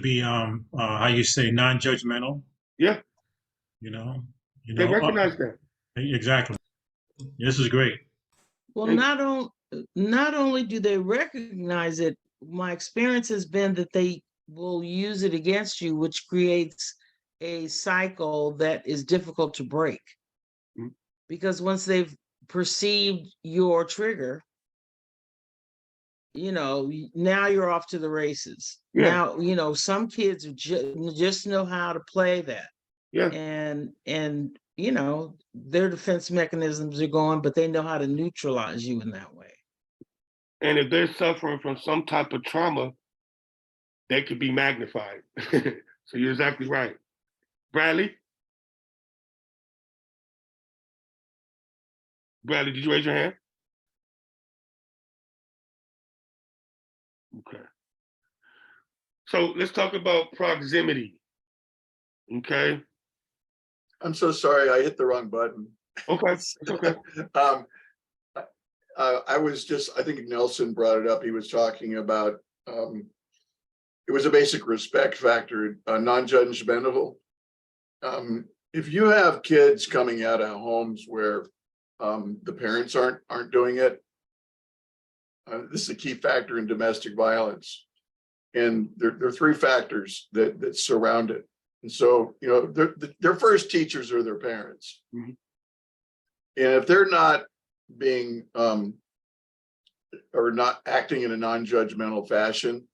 be how you say non-judgmental. Yeah, You know, You They know, recognize that. exactly. This is great. Well, Thank not only do they recognize it, my experience has been that they will use it against you, which creates a cycle that is difficult to break. Mhm. Because once they've perceived your trigger, now you're off to the races. Yeah. Now, some kids just know how to play that. Yeah. And their defense mechanisms are going, but they know how to neutralize you in that way. And if they're suffering from some type of trauma, they could be magnified. So you're exactly right. Bradley? Bradley, did you raise your hand? Okay. So let's talk about proximity. Okay. I'm so sorry, I hit the wrong button. Okay. It's okay. I think Nelson brought it up. He was talking about, it was a basic respect factor, non-judgmental. If you have kids coming out of homes where the parents aren't doing it, this is a key factor in domestic violence. And there are three factors that surround it. And so, their first teachers are their parents. Mhm. And if they're not being or not acting in a non-judgmental fashion,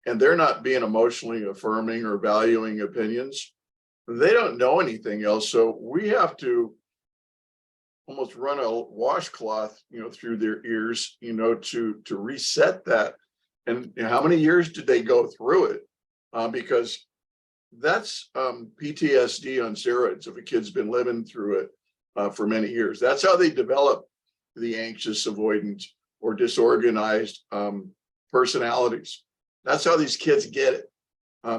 and they're not being emotionally affirming or valuing opinions, they don't know anything else. So we have to almost run a washcloth, through their ears, to reset that. And how many years did they go through it? Because that's PTSD on steroids. If a kid's been living through it for many years, that's how they develop the anxious, avoidant, or disorganized personalities. That's how these kids get it.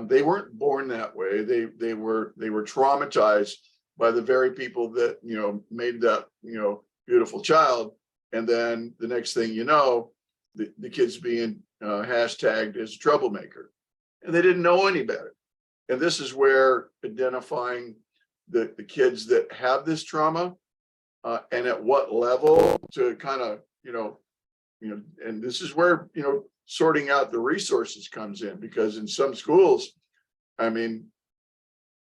They weren't born that way. They were traumatized by the very people that made that beautiful child. And then the next thing you know, the kid's being hashtagged as a troublemaker, and they didn't know any better. And this is where identifying the kids that have this trauma and at what level to kind of and this is where sorting out the resources comes in, because in some schools, I mean,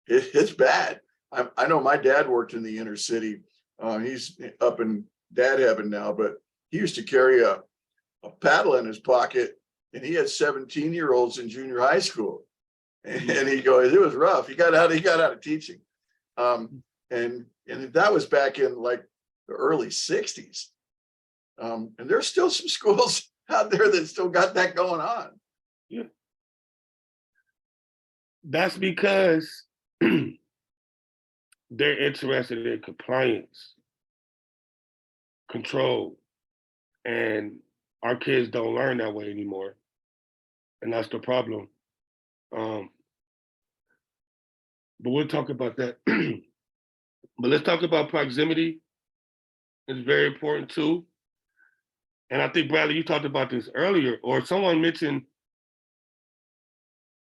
it's bad. I know my dad worked in the inner city. He's up in dad heaven now, but he used to carry a paddle in his pocket, and he had 17-year-olds in junior high school. And he goes, it was rough. He got out of teaching. And that was back in like the early 60s. And there's still some schools out there that still got that going on. Yeah. That's because they're interested in compliance, control, and our kids don't learn that way anymore. And that's the problem. But we'll talk about that. But let's talk about proximity. It's very important too. And I think, Bradley, you talked about this earlier, or someone mentioned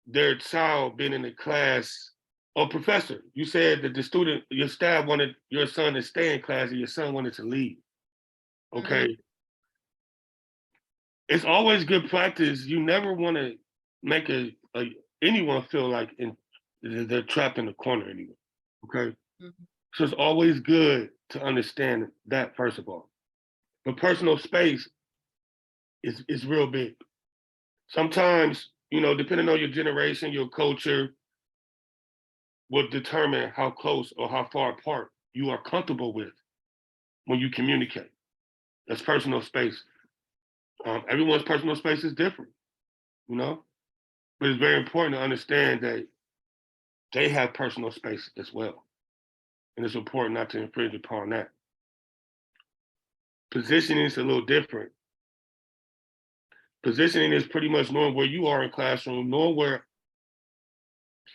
their child being in a class, or professor. You said that your staff wanted your son to stay in class and your son wanted to leave. Okay. Mm-hmm. It's always good practice. You never want to make anyone feel like they're trapped in a corner anymore. Okay. Mm-hmm. So it's always good to understand that, first of all. But personal space is real big. Sometimes, depending on your generation, your culture will determine how close or how far apart you are comfortable with when you communicate. That's personal space. Everyone's personal space is different, but it's very important to understand that they have personal space as well. And it's important not to infringe upon that. Positioning is a little different. Positioning is pretty much knowing where you are in classroom, knowing where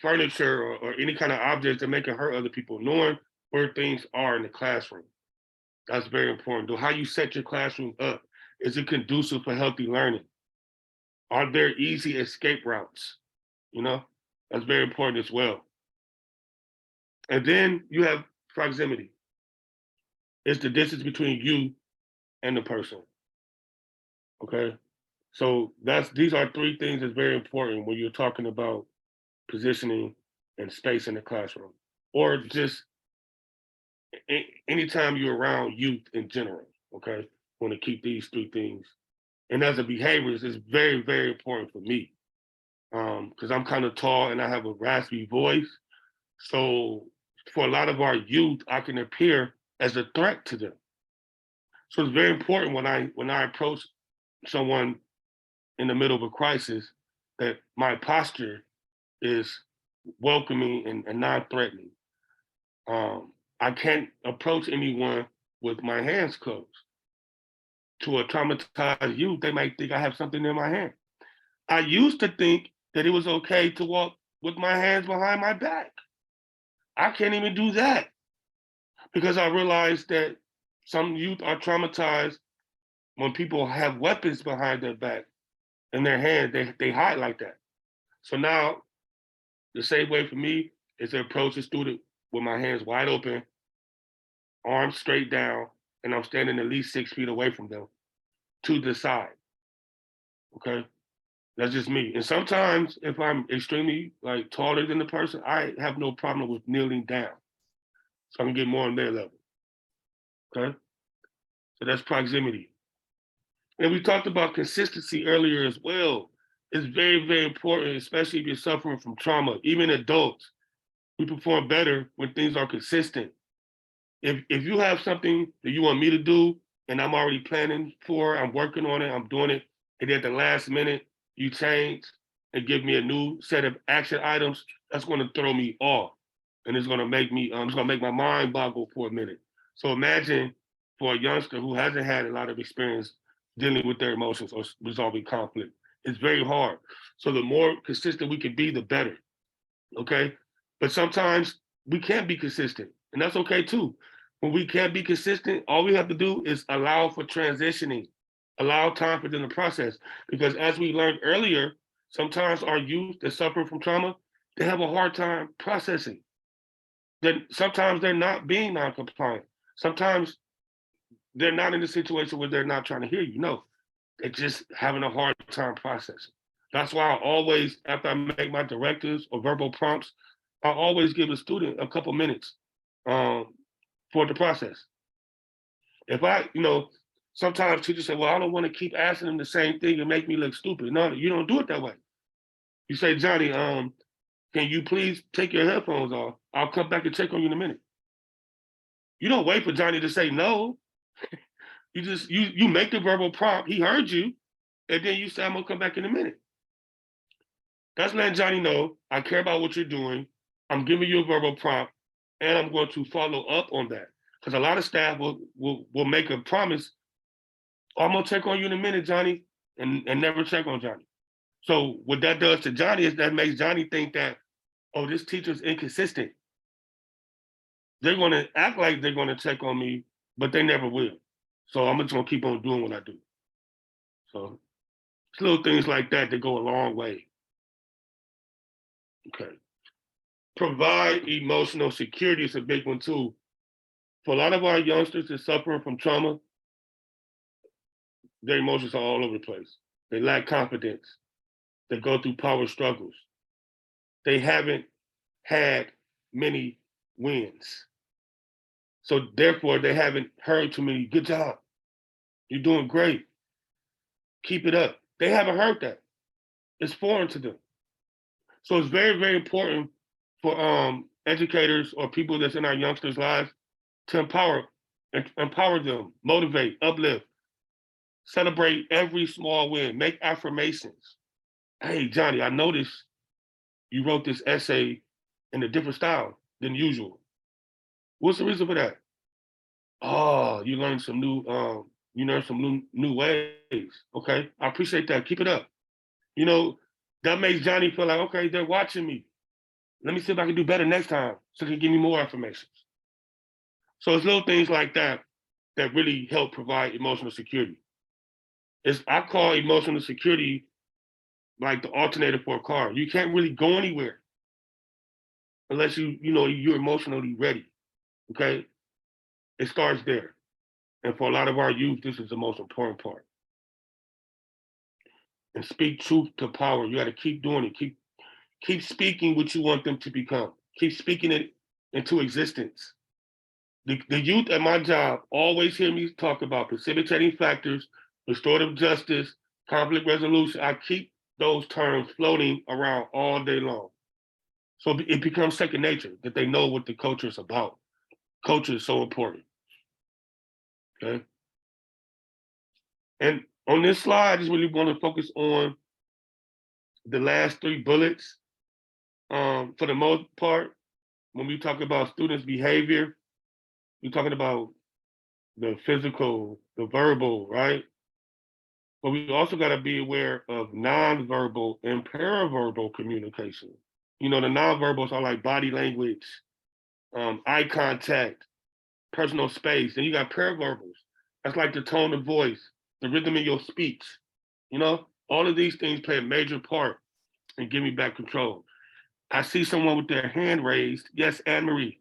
furniture or any kind of objects that make it hurt other people, knowing where things are in the classroom. That's very important. How you set your classroom up. Is it conducive for healthy learning? Are there easy escape routes? That's very important as well. And then you have proximity. It's the distance between you and the person. Okay. So these are three things that's very important when you're talking about positioning and space in the classroom, or just anytime you're around youth in general. Okay. Want to keep these three things. And as a behaviorist, it's very, very important for me. Because I'm kind of tall and I have a raspy voice. So for a lot of our youth, I can appear as a threat to them. So it's very important when I approach someone in the middle of a crisis that my posture is welcoming and non-threatening. I can't approach anyone with my hands closed. To a traumatized youth, they might think I have something in my hand. I used to think that it was okay to walk with my hands behind my back. I can't even do that because I realized that some youth are traumatized when people have weapons behind their back and their hands, they hide like that. So now the same way for me is to approach a student with my hands wide open, arms straight down, and I'm standing at least 6 feet away from them to the side. Okay. That's just me. And sometimes if I'm extremely like taller than the person, I have no problem with kneeling down. So I can get more on their level. Okay. So that's proximity. And we talked about consistency earlier as well. It's very, very important, especially if you're suffering from trauma. Even adults, we perform better when things are consistent. If you have something that you want me to do and I'm already planning for, I'm working on it, I'm doing it, and at the last minute you change and give me a new set of action items, that's going to throw me off, and it's going to make me, it's going to make my mind boggle for a minute. So imagine for a youngster who hasn't had a lot of experience dealing with their emotions or resolving conflict, it's very hard. So the more consistent we can be, the better. Okay, but sometimes we can't be consistent, and that's okay too. When we can't be consistent, all we have to do is allow for transitioning, allow time for them to process. Because as we learned earlier, sometimes our youth that suffer from trauma, they have a hard time processing. Then sometimes they're not being non-compliant. Sometimes they're not in a situation where they're not trying to hear you. No, they're just having a hard time processing. That's why I always, after I make my directives or verbal prompts, I always give a student a couple minutes for the process. If sometimes teachers say, well, I don't want to keep asking them the same thing and make me look stupid. No, you don't do it that way. You say, Johnny, can you please take your headphones off? I'll come back and check on you in a minute. You don't wait for Johnny to say no. You make the verbal prompt, he heard you, and then you say, I'm gonna come back in a minute. That's letting Johnny know I care about what you're doing. I'm giving you a verbal prompt, and I'm going to follow up on that. Because a lot of staff will make a promise. Oh, I'm gonna check on you in a minute, Johnny, and never check on Johnny. So what that does to Johnny is that makes Johnny think that, oh, this teacher's inconsistent. They're gonna act like they're gonna check on me, but they never will. So I'm just gonna keep on doing what I do. So it's little things like that that go a long way. Okay. Provide emotional security is a big one too. For a lot of our youngsters that suffering from trauma, their emotions are all over the place. They lack confidence. They go through power struggles. They haven't had many wins. So therefore, they haven't heard too many, good job. You're doing great. Keep it up. They haven't heard that. It's foreign to them. So it's very, very important for educators or people that's in our youngsters' lives to empower them, motivate, uplift, celebrate every small win, make affirmations. Hey, Johnny, I noticed you wrote this essay in a different style than usual. What's the reason for that? Oh, you learned some new ways. Okay, I appreciate that. Keep it up. That makes Johnny feel like, okay, they're watching me. Let me see if I can do better next time so they can give me more affirmations. So it's little things like that that really help provide emotional security. I call emotional security like the alternator for a car. You can't really go anywhere unless you're emotionally ready. okay? It starts there. And for a lot of our youth, this is the most important part. And speak truth to power. You got to keep doing it. Keep speaking what you want them to become. Keep speaking it into existence. The youth at my job always hear me talk about precipitating factors, restorative justice, conflict resolution. I keep those terms floating around all day long. So it becomes second nature that they know what the culture is about. Culture is so important. Okay. And on this slide, I just really want to focus on the last 3 bullets. For the most part, when we talk about students' behavior, we're talking about the physical, the verbal, right? But we also got to be aware of nonverbal and paraverbal communication. You know, the nonverbals are like body language, eye contact, personal space. And you got paraverbals. That's like the tone of voice, the rhythm of your speech. You know, all of these things play a major part in giving back control. I see someone with their hand raised. Yes, Anne-Marie.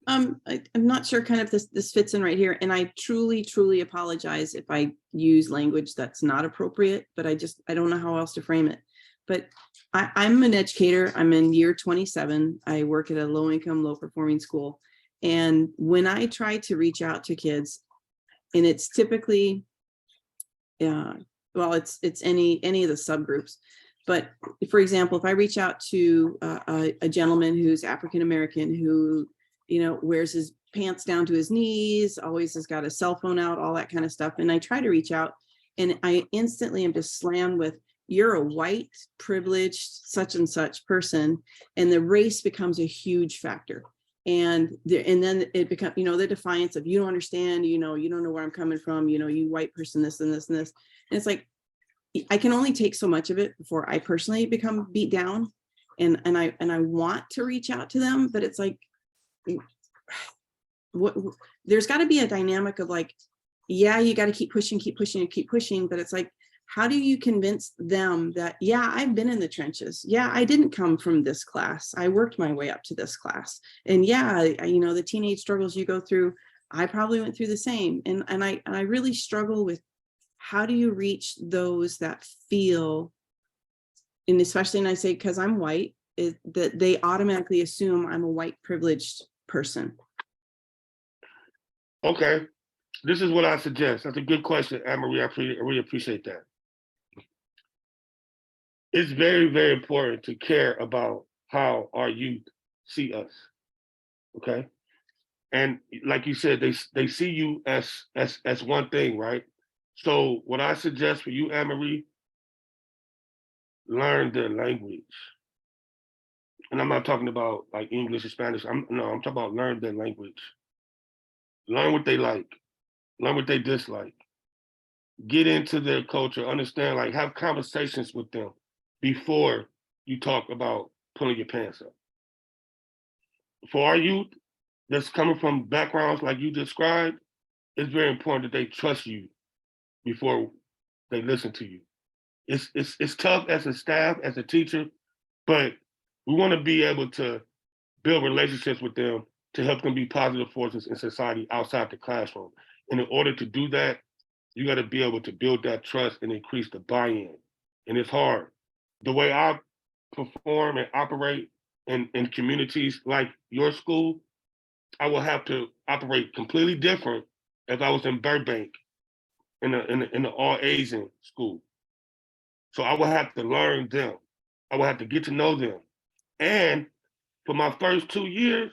I'm not sure kind of this fits in right here. And I truly apologize if I use language that's not appropriate, but I don't know how else to frame it. But I'm an educator. I'm in year 27. I work at a low income, low performing school. And when I try to reach out to kids, and it's typically, well, it's any of the subgroups. But for example, if I reach out to a gentleman who's African-American, who, you know, wears his pants down to his knees, always has got a cell phone out, all that kind of stuff. And I try to reach out and I instantly am just slammed with, you're a white, privileged, such and such person. And the race becomes a huge factor. And then it becomes, you know, the defiance of, you don't understand, you know, you don't know where I'm coming from, you know, you white person, this and this and this. And it's like, I can only take so much of it before I personally become beat down. And I want to reach out to them, but it's like, there's got to be a dynamic of like, yeah, you got to keep pushing, but it's like, how do you convince them that, yeah, I've been in the trenches, yeah, I didn't come from this class, I worked my way up to this class, and yeah, you know, the teenage struggles you go through, I probably went through the same. And I really struggle with, how do you reach those that feel, and especially, and I say because I'm white, is that they automatically assume I'm a white privileged person. Okay, this is what I suggest. That's a good question, Anne-Marie. I really appreciate that. It's very, very important to care about how our youth see us. Okay, and like you said, they see you as one thing, right? So what I suggest for you, Anne-Marie, learn their language. And I'm not talking about like English or Spanish. I'm talking about learn their language. Learn what they like, learn what they dislike. Get into their culture, understand, like have conversations with them before you talk about pulling your pants up. For our youth that's coming from backgrounds like you described, it's very important that they trust you before they listen to you. It's tough as a staff, as a teacher, but we want to be able to build relationships with them to help them be positive forces in society outside the classroom. And in order to do that, you got to be able to build that trust and increase the buy-in. And it's hard. The way I perform and operate in communities like your school, I will have to operate completely different if I was in Burbank in the all Asian school. So I will have to learn them. I will have to get to know them. And for my first 2 years,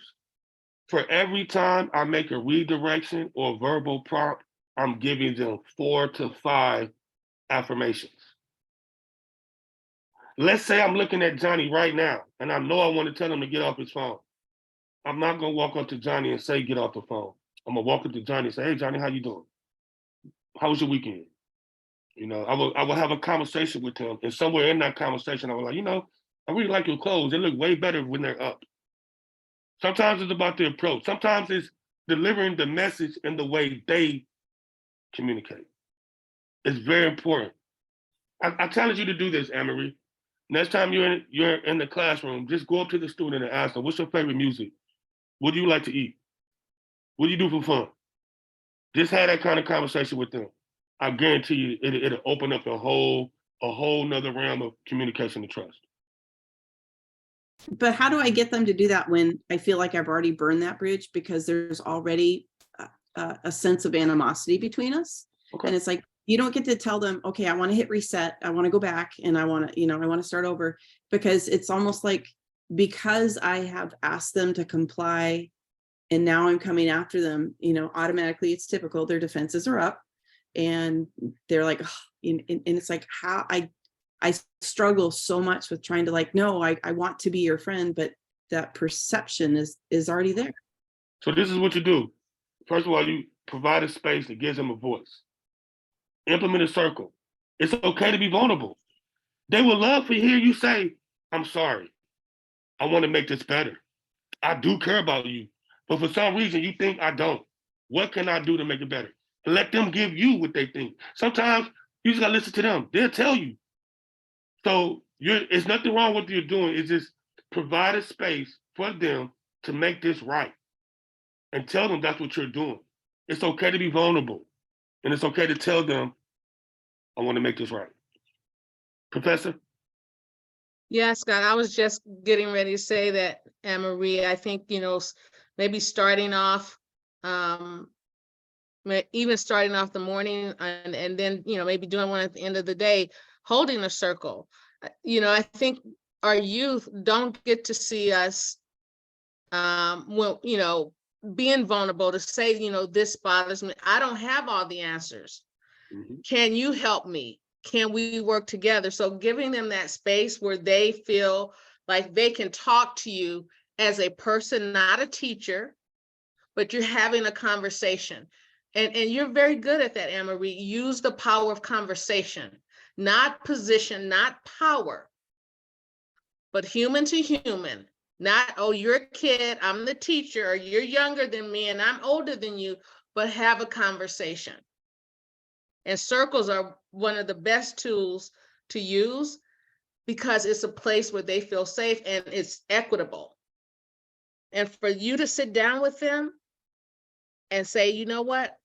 for every time I make a redirection or verbal prompt, I'm giving them 4 to 5 affirmations. Let's say I'm looking at Johnny right now, and I know I want to tell him to get off his phone. I'm not gonna walk up to Johnny and say, get off the phone. I'm gonna walk up to Johnny and say, hey, Johnny, how you doing? How was your weekend? You know, I will have a conversation with him, and somewhere in that conversation, I was like, you know, I really like your clothes. They look way better when they're up. Sometimes it's about the approach. Sometimes it's delivering the message in the way they communicate. It's very important. I challenge you to do this, Anne-Marie. Next time you're in the classroom, just go up to the student and ask them, what's your favorite music? What do you like to eat? What do you do for fun? Just have that kind of conversation with them. I guarantee you it'll open up a whole nother realm of communication and trust. But how do I get them to do that when I feel like I've already burned that bridge because there's already a sense of animosity between us? Okay. And it's like, you don't get to tell them, okay, I want to hit reset. I want to go back and I want to, I want to start over, because it's almost like, because I have asked them to comply and now I'm coming after them, automatically it's typical, their defenses are up and they're like, oh, and it's like, how I struggle so much with trying to like, no, I want to be your friend, but that perception is already there. So this is what you do. First of all, you provide a space that gives them a voice. Implement a circle. It's okay to be vulnerable. They would love to hear you say, I'm sorry. I want to make this better. I do care about you. But for some reason, you think I don't. What can I do to make it better? And let them give you what they think. Sometimes you just got to listen to them. They'll tell you. So it's nothing wrong with what you're doing. It's just provide a space for them to make this right. And tell them that's what you're doing. It's okay to be vulnerable. And it's okay to tell them, I want to make this right. Professor? Yeah, Scott, I was just getting ready to say that, Anne-Marie, I think, maybe starting off, even starting off the morning and then, maybe doing one at the end of the day, holding a circle. I think our youth don't get to see us, being vulnerable to say, this bothers me. I don't have all the answers. Mm-hmm. Can you help me? Can we work together? So giving them that space where they feel like they can talk to you as a person, not a teacher, but you're having a conversation. And you're very good at that, Anne-Marie. Use the power of conversation, not position, not power, but human to human. Not, oh, you're a kid, I'm the teacher, or you're younger than me and I'm older than you, but have a conversation. And circles are one of the best tools to use because it's a place where they feel safe and it's equitable. And for you to sit down with them and say, you know what?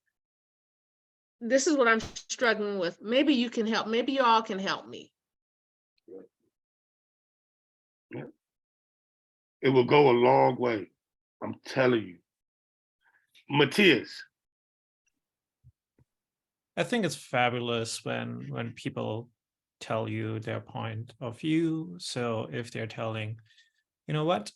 This is what I'm struggling with. Maybe you can help. Maybe you all can help me. Yeah. It will go a long way. I'm telling you. Matthias. I think it's fabulous when people tell you their point of view. So if they're telling, you know what,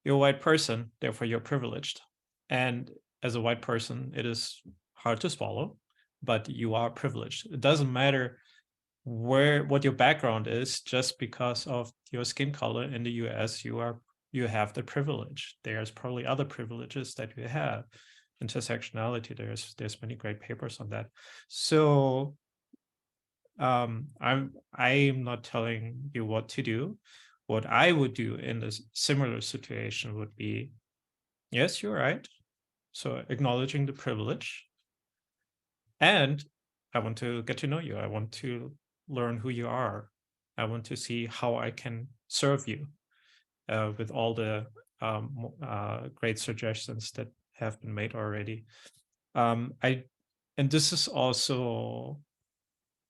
you're a white person, therefore you're privileged. And as a white person, it is hard to swallow, but you are privileged. It doesn't matter what your background is, just because of your skin color in the US, you have the privilege. There's probably other privileges that you have. Intersectionality, there's many great papers on that. So I'm not telling you what to do. What I would do in this similar situation would be, yes, you're right. So acknowledging the privilege, and I want to get to know you. I want to learn who you are. I want to see how I can serve you with all the great suggestions that have been made already. And this is also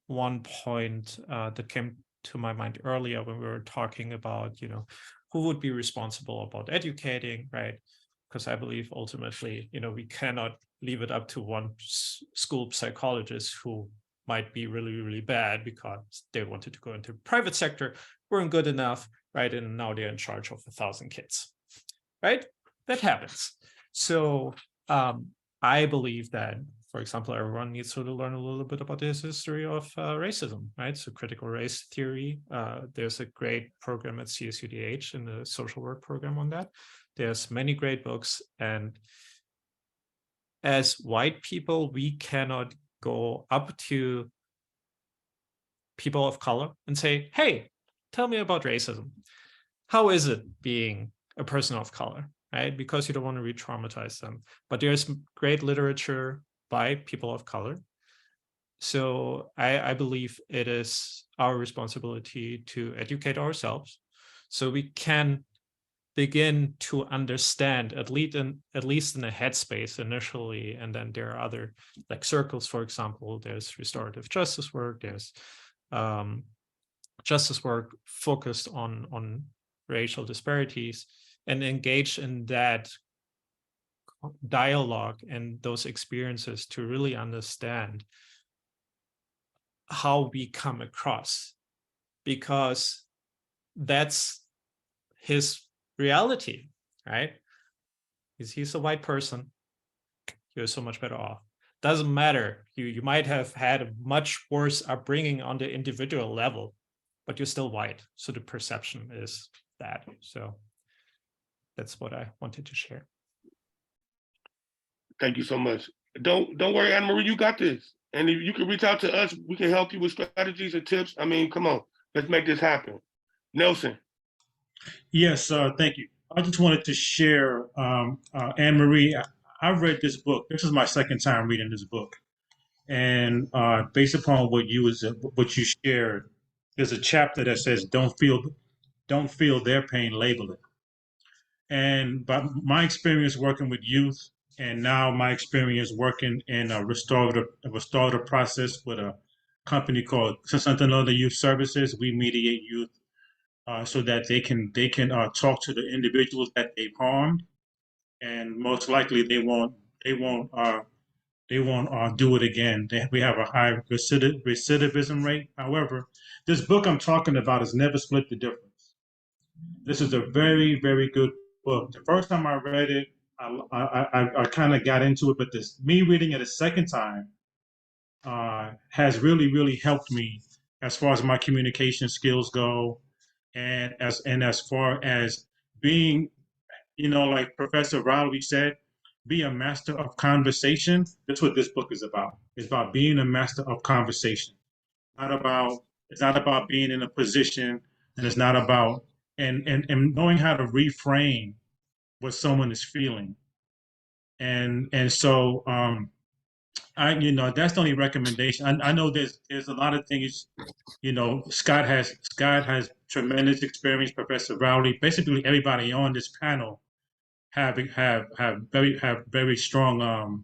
one point that came to my mind earlier when we were talking about, who would be responsible about educating, right? Because I believe ultimately, we cannot leave it up to one school psychologist who might be really, really bad because they wanted to go into the private sector, weren't good enough, right? And now they're in charge of 1,000 kids, right? That happens. So I believe that, for example, everyone needs to learn a little bit about the history of racism, right? So critical race theory, there's a great program at CSUDH in the social work program on that. There's many great books. And as white people, we cannot go up to people of color and say, hey, tell me about racism. How is it being a person of color, right? Because you don't want to re-traumatize them. But there's great literature by people of color. So I believe it is our responsibility to educate ourselves so we can begin to understand, at least in a headspace initially, and then there are other, like circles, for example. There's restorative justice work, there's justice work focused on racial disparities, and engage in that dialogue and those experiences to really understand how we come across, because that's his reality, right? He's a white person. You're so much better off. Doesn't matter. You might have had a much worse upbringing on the individual level, but you're still white. So the perception is that. So that's what I wanted to share. Thank you so much. Don't worry, Anna Marie, you got this. And if you can reach out to us, we can help you with strategies and tips. I mean, come on, let's make this happen. Nelson. Yes, thank you. I just wanted to share, Anne Marie. I read this book. This is my second time reading this book, and based upon what you shared, there's a chapter that says, "Don't feel their pain, label it." And by my experience working with youth, and now my experience working in a restorative process with a company called Sentinel Youth Services, we mediate youth so that they can talk to the individuals that they've harmed, and most likely they won't do it again. We have a high recidivism rate. However, this book I'm talking about has never split the difference. This is a very, very good book. The first time I read it, I kind of got into it, but me reading it a second time has really, really helped me as far as my communication skills go, and as far as being, like Professor Rowley said, be a master of conversation. That's what this book is about. It's about being a master of conversation. It's not about being in a position, and it's not about and knowing how to reframe what someone is feeling. And so that's the only recommendation. I know there's a lot of things. Scott has tremendous experience. Professor Rowley, basically everybody on this panel have very strong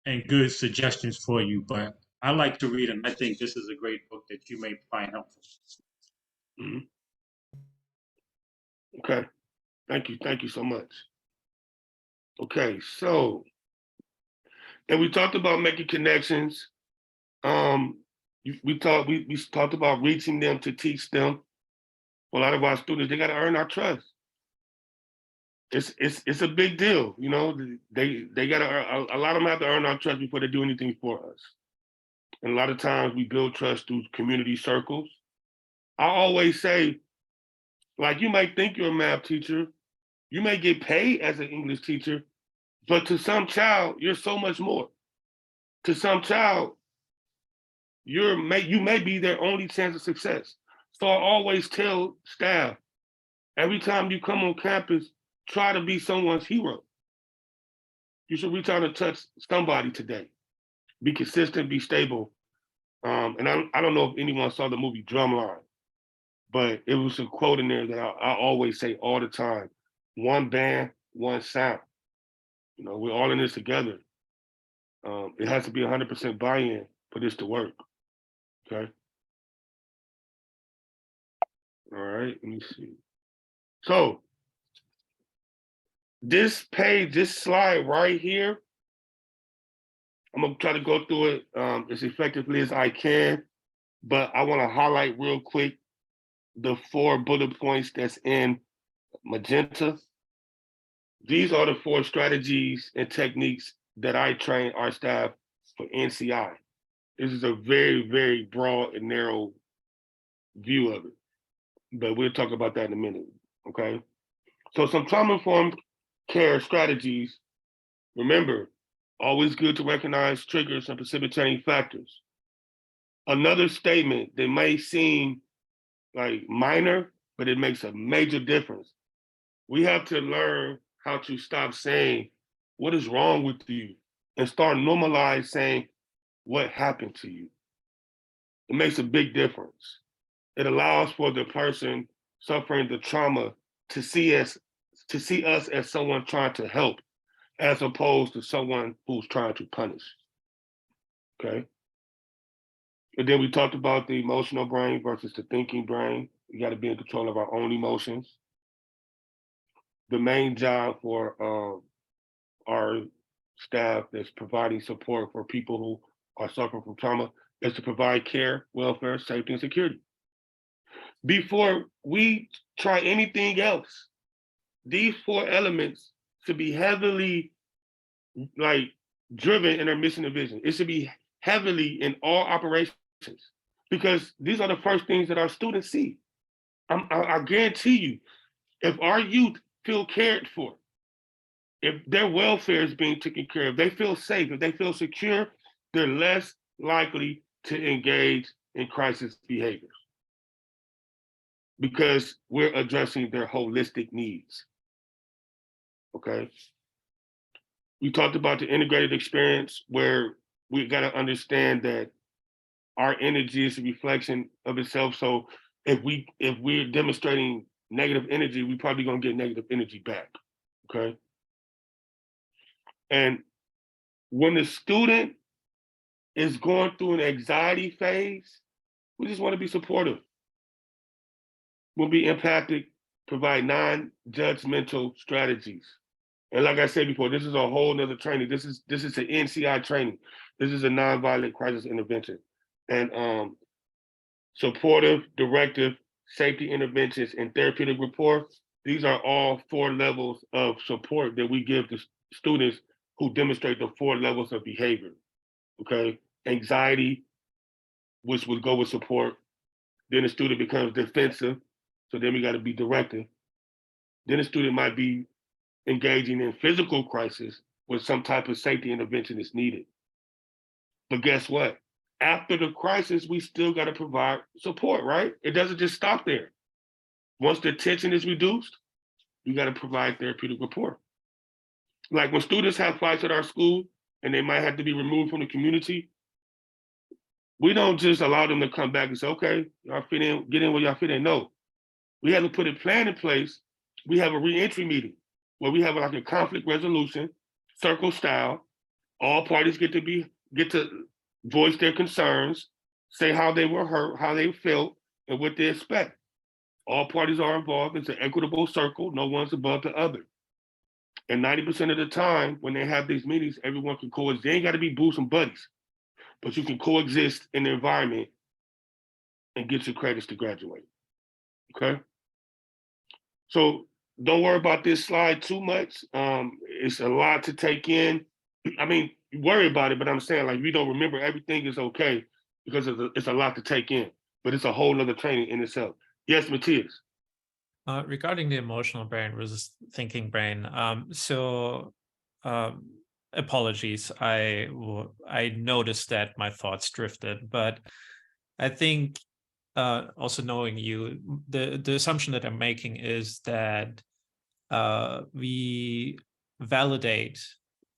and good suggestions for you. But I like to read, and I think this is a great book that you may find helpful. Mm-hmm. Okay, thank you so much. Okay, so, and we talked about making connections. We talked about reaching them to teach them. For a lot of our students, they got to earn our trust. It's a big deal, They got to. A lot of them have to earn our trust before they do anything for us. And a lot of times we build trust through community circles. I always say, like, you might think you're a math teacher, you may get paid as an English teacher, but to some child, you're so much more. To some child, you may be their only chance of success. So I always tell staff, every time you come on campus, try to be someone's hero. You should reach out and touch somebody today. Be consistent, be stable. And I don't know if anyone saw the movie Drumline, but it was a quote in there that I always say all the time: one band, one sound. We're all in this together. It has to be 100% buy-in for this to work. Okay. All right. Let me see. So this page, this slide right here, I'm gonna try to go through it as effectively as I can, but I want to highlight real quick the 4 bullet points that's in magenta. These are the 4 strategies and techniques that I train our staff for NCI. This is a very, very broad and narrow view of it, but we'll talk about that in a minute, okay? So some trauma-informed care strategies. Remember, always good to recognize triggers and precipitating factors. Another statement that may seem like minor, but it makes a major difference. We have to learn how to stop saying, what is wrong with you? And start normalize saying, what happened to you? It makes a big difference. It allows for the person suffering the trauma to see us to see us as someone trying to help, as opposed to someone who's trying to punish. Okay. And then we talked about the emotional brain versus the thinking brain. We got to be in control of our own emotions. The main job for our staff that's providing support for people who are suffering from trauma is to provide care, welfare, safety, and security. Before we try anything else, these 4 elements should be heavily like driven in our mission and vision. It should be heavily in all operations because these are the first things that our students see. I guarantee you, if our youth feel cared for, if their welfare is being taken care of, they feel safe, if they feel secure, they're less likely to engage in crisis behaviors because we're addressing their holistic needs. Okay. We talked about the integrated experience where we got to understand that our energy is a reflection of itself. So if we're demonstrating negative energy, we're probably gonna get negative energy back. Okay. And when the student is going through an anxiety phase, we just want to be supportive. We'll be empathic, provide non-judgmental strategies. And like I said before, this is a whole nother training. This is an NCI training. This is a nonviolent crisis intervention. And supportive, directive, safety interventions, and therapeutic rapport, these are all 4 levels of support that we give to students who demonstrate the 4 levels of behavior. Okay, anxiety, which would go with support. Then the student becomes defensive, so then we got to be directive. Then the student might be engaging in physical crisis where some type of safety intervention is needed. But guess what? After the crisis, we still got to provide support, right? It doesn't just stop there. Once the tension is reduced, you got to provide therapeutic support. Like when students have fights at our school and they might have to be removed from the community, we don't just allow them to come back and say, okay, y'all fit in, get in where y'all fit in. No, we have to put a plan in place. We have a reentry meeting where we have like a conflict resolution, circle style. All parties get to voice their concerns, say how they were hurt, how they felt, and what they expect. All parties are involved. It's an equitable circle. No one's above the other. And 90% of the time, when they have these meetings, everyone can coexist. They ain't got to be boots and buddies, but you can coexist in the environment and get your credits to graduate. Okay? So don't worry about this slide too much. It's a lot to take in. I mean, you worry about it, but I'm saying like, if you don't remember everything is okay because it's a lot to take in, but it's a whole nother training in itself. Yes, Matthias. Regarding the emotional brain versus thinking brain, apologies. I noticed that my thoughts drifted, but I think also knowing you, the assumption that I'm making is that we validate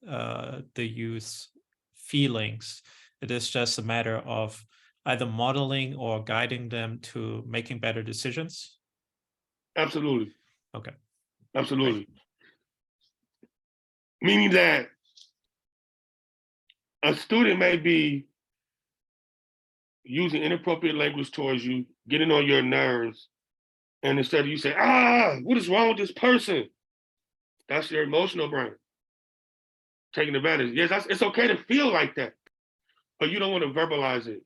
the youth's feelings. It is just a matter of either modeling or guiding them to making better decisions. Absolutely. Okay. Absolutely. Meaning that a student may be using inappropriate language towards you, getting on your nerves, and instead of you say, what is wrong with this person? That's your emotional brain taking advantage. Yes, it's okay to feel like that, but you don't want to verbalize it.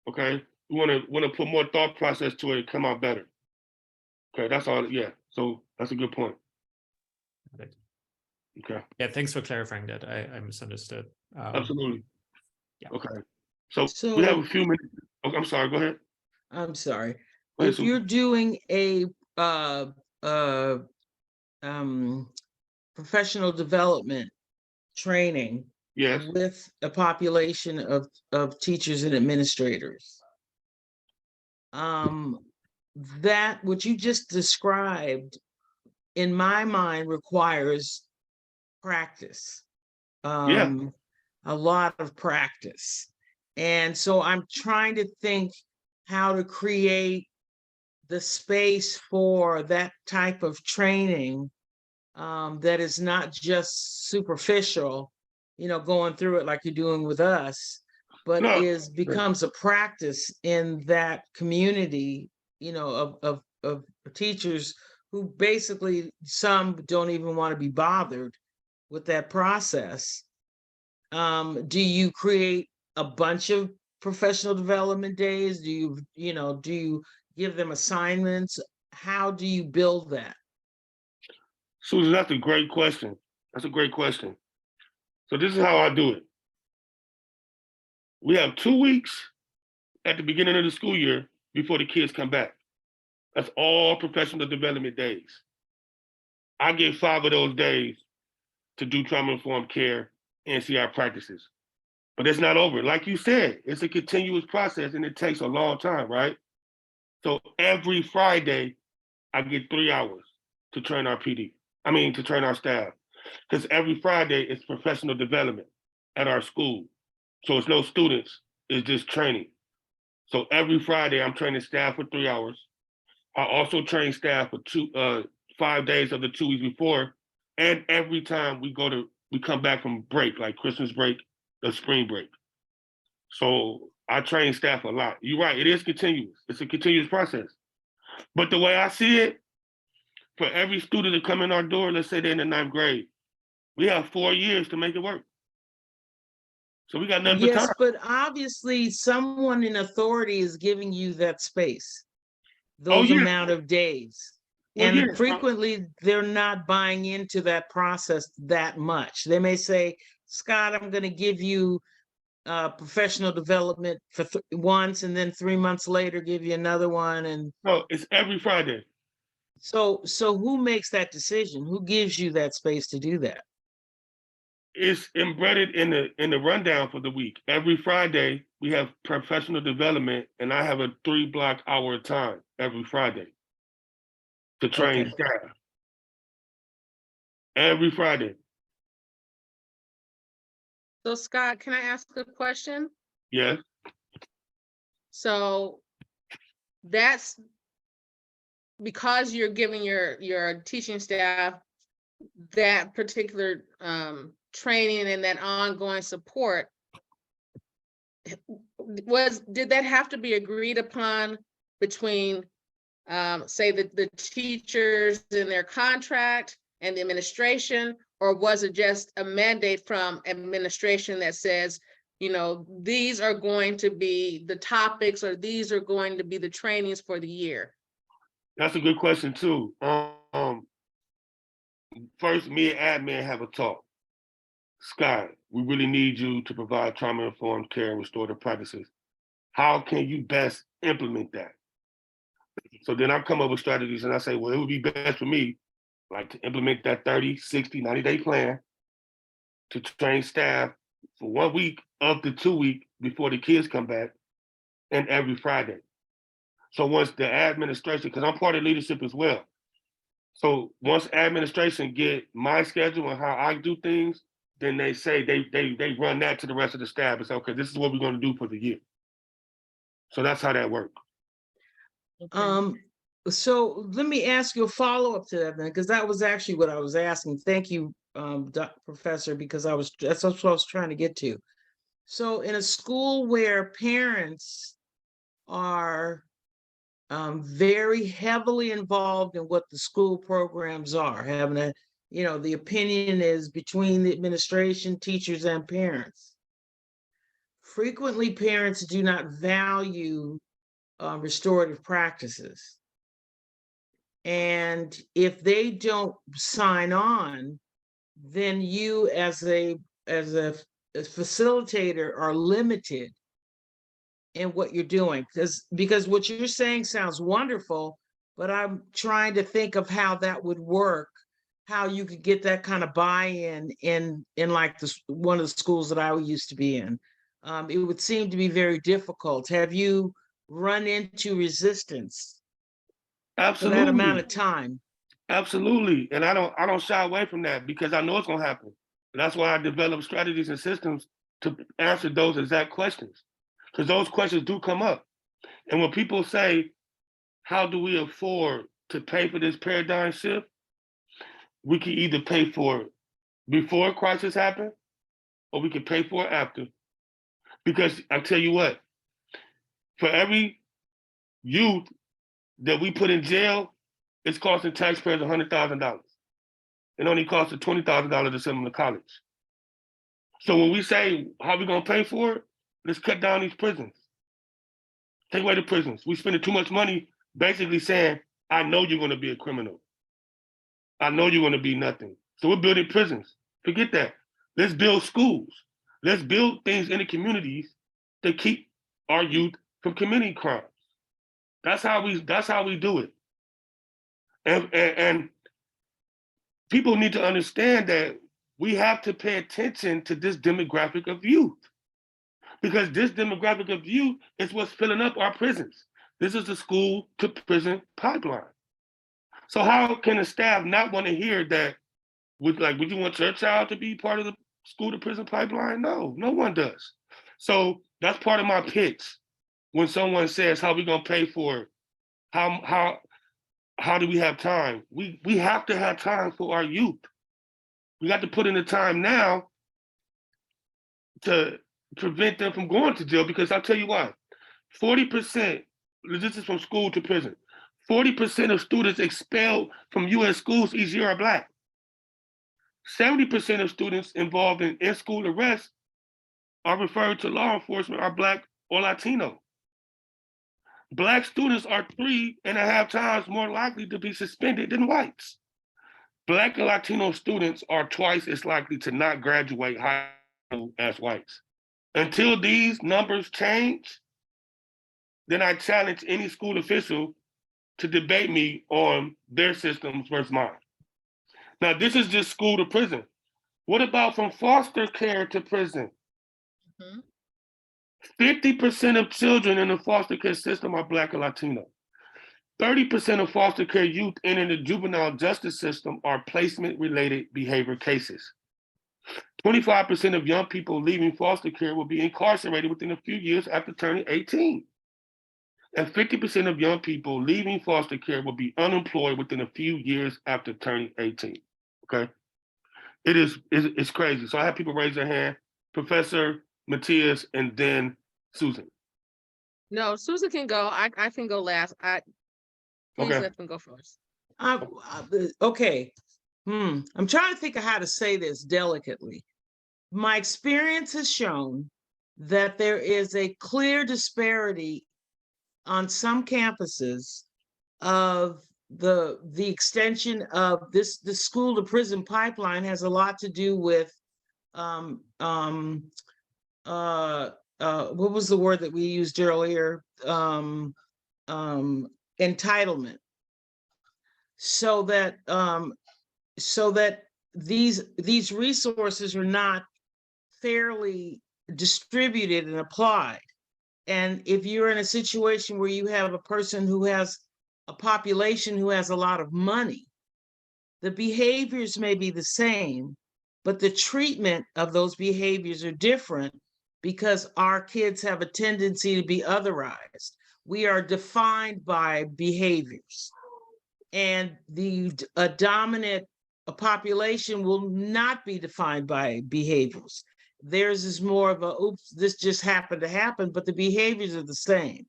Okay, you want to put more thought process to it and come out better. Okay, that's all. Yeah, so that's a good point. Okay. Yeah, thanks for clarifying that. I misunderstood. Absolutely. Yeah. Okay. So So we have a few minutes. Oh, I'm sorry. Go ahead. I'm sorry. Go ahead, If you're doing a professional development training Yes. with a population of teachers and administrators, that what you just described, in my mind, requires practice. Yeah. A lot of practice. And so I'm trying to think how to create the space for that type of training that is not just superficial, going through it like you're doing with us, but No. becomes a practice in that community, of teachers who basically some don't even want to be bothered with that process. Do you create a bunch of professional development days? Do you give them assignments? How do you build that? Susan, that's a great question. That's a great question. So this is how I do it. We have 2 weeks at the beginning of the school year before the kids come back. That's all professional development days. I get 5 of those days to do trauma-informed care and NCI practices. But it's not over. Like you said, it's a continuous process and it takes a long time, right? So every Friday, I get 3 hours to train our PD. To train our staff. Because every Friday it's professional development at our school. So it's no students, it's just training. So every Friday I'm training staff for 3 hours. I also train staff for 5 days of the 2 weeks before. And every time we come back from break, like Christmas break, the spring break. So I train staff a lot. You're right, it is continuous. It's a continuous process. But the way I see it, for every student to come in our door, let's say they're in the 9th grade, we have 4 years to make it work. So we got nothing but Yes, time. but obviously someone in authority is giving you that space, Oh, those yeah. amount of days. Well, And yeah. frequently they're not buying into that process that much. They may say, Scott, I'm going to give you professional development for once, and then 3 months later give you another one. And No, it's every Friday. so who makes that decision? Who gives you that space to do that? It's embedded in the rundown for the week. Every Friday we have professional development, and I have a 3-block hour time every Friday to train Okay. staff. Every Friday. So Scott, can I ask a question? Yes. So that's because you're giving your teaching staff that particular training and that ongoing support. Did that have to be agreed upon between say the teachers in their contract and the administration, or was it just a mandate from administration that says, these are going to be the topics, or these are going to be the trainings for the year? That's a good question too. First, me and admin have a talk. Scott, we really need you to provide trauma-informed care and restorative practices. How can you best implement that? So then I come up with strategies and I say, well, it would be best for me, like, to implement that 30, 60, 90-day plan to train staff for 1 week of the 2 week before the kids come back, and every Friday. So once the administration, because I'm part of leadership as well. So once administration get my schedule and how I do things, then they say they run that to the rest of the staff and say, okay, this is what we're going to do for the year. So that's how that works. So let me ask you a follow-up to that then, because that was actually what I was asking. Thank you, Professor, because that's what I was trying to get to. So in a school where parents are very heavily involved in what the school programs are, having the opinion is between the administration, teachers, and parents. Frequently, parents do not value restorative practices. And if they don't sign on, then you as a facilitator are limited in what you're doing, because what you're saying sounds wonderful, but I'm trying to think of how that would work, how you could get that kind of buy-in in like one of the schools that I used to be in. It would seem to be very difficult. Have you run into resistance for that amount of time? Absolutely. And I don't shy away from that because I know it's gonna happen. That's why I develop strategies and systems to answer those exact questions. Because those questions do come up. And when people say, how do we afford to pay for this paradigm shift? we can either pay for it before a crisis happens, or we can pay for it after. Because I tell you what, for every youth that we put in jail, it's costing taxpayers $100,000. It only costs $20,000 to send them to college. So when we say how we gonna pay for it, let's cut down these prisons. Take away the prisons. We spending too much money basically saying, I know you're gonna be a criminal. I know you're gonna be nothing. So we're building prisons. Forget that. Let's build schools. Let's build things in the communities to keep our youth from committing crimes. That's how we do it. And people need to understand that we have to pay attention to this demographic of youth, because this demographic of youth is what's filling up our prisons. This is the school to prison pipeline. So how can a staff not want to hear that? Would you want your child to be part of the school to prison pipeline? No, no one does. So that's part of my pitch. When someone says, how are we gonna pay for it? How do we have time? We have to have time for our youth. We got to put in the time now to prevent them from going to jail, because I'll tell you why. 40%, this is from school to prison, 40% of students expelled from US schools each year are Black. 70% of students involved in in-school arrests are referred to law enforcement are Black or Latino. Black students are 3.5 times more likely to be suspended than whites. Black and Latino students are twice as likely to not graduate high school as whites. Until these numbers change, then I challenge any school official to debate me on their systems versus mine. Now, this is just school to prison. What about from foster care to prison? 50% of children in the foster care system are Black and Latino. 30% of foster care youth entering the juvenile justice system are placement-related behavior cases. 25% of young people leaving foster care will be incarcerated within a few years after turning 18. And 50% of young people leaving foster care will be unemployed within a few years after turning 18, okay? It's crazy. So I have people raise their hand, Professor Matthias, and then Susan. No, Susan can go. I can go last. Please Okay. let them go first. Okay. I'm trying to think of how to say this delicately. My experience has shown that there is a clear disparity on some campuses of the extension of the school to prison pipeline has a lot to do with what was the word that we used earlier? Entitlement. So that these resources are not fairly distributed and applied. And if you're in a situation where you have a person who has a population who has a lot of money, the behaviors may be the same, but the treatment of those behaviors are different because our kids have a tendency to be otherized. We are defined by behaviors. And a dominant population will not be defined by behaviors. Theirs is more of a, oops, this just happened to happen, but the behaviors are the same.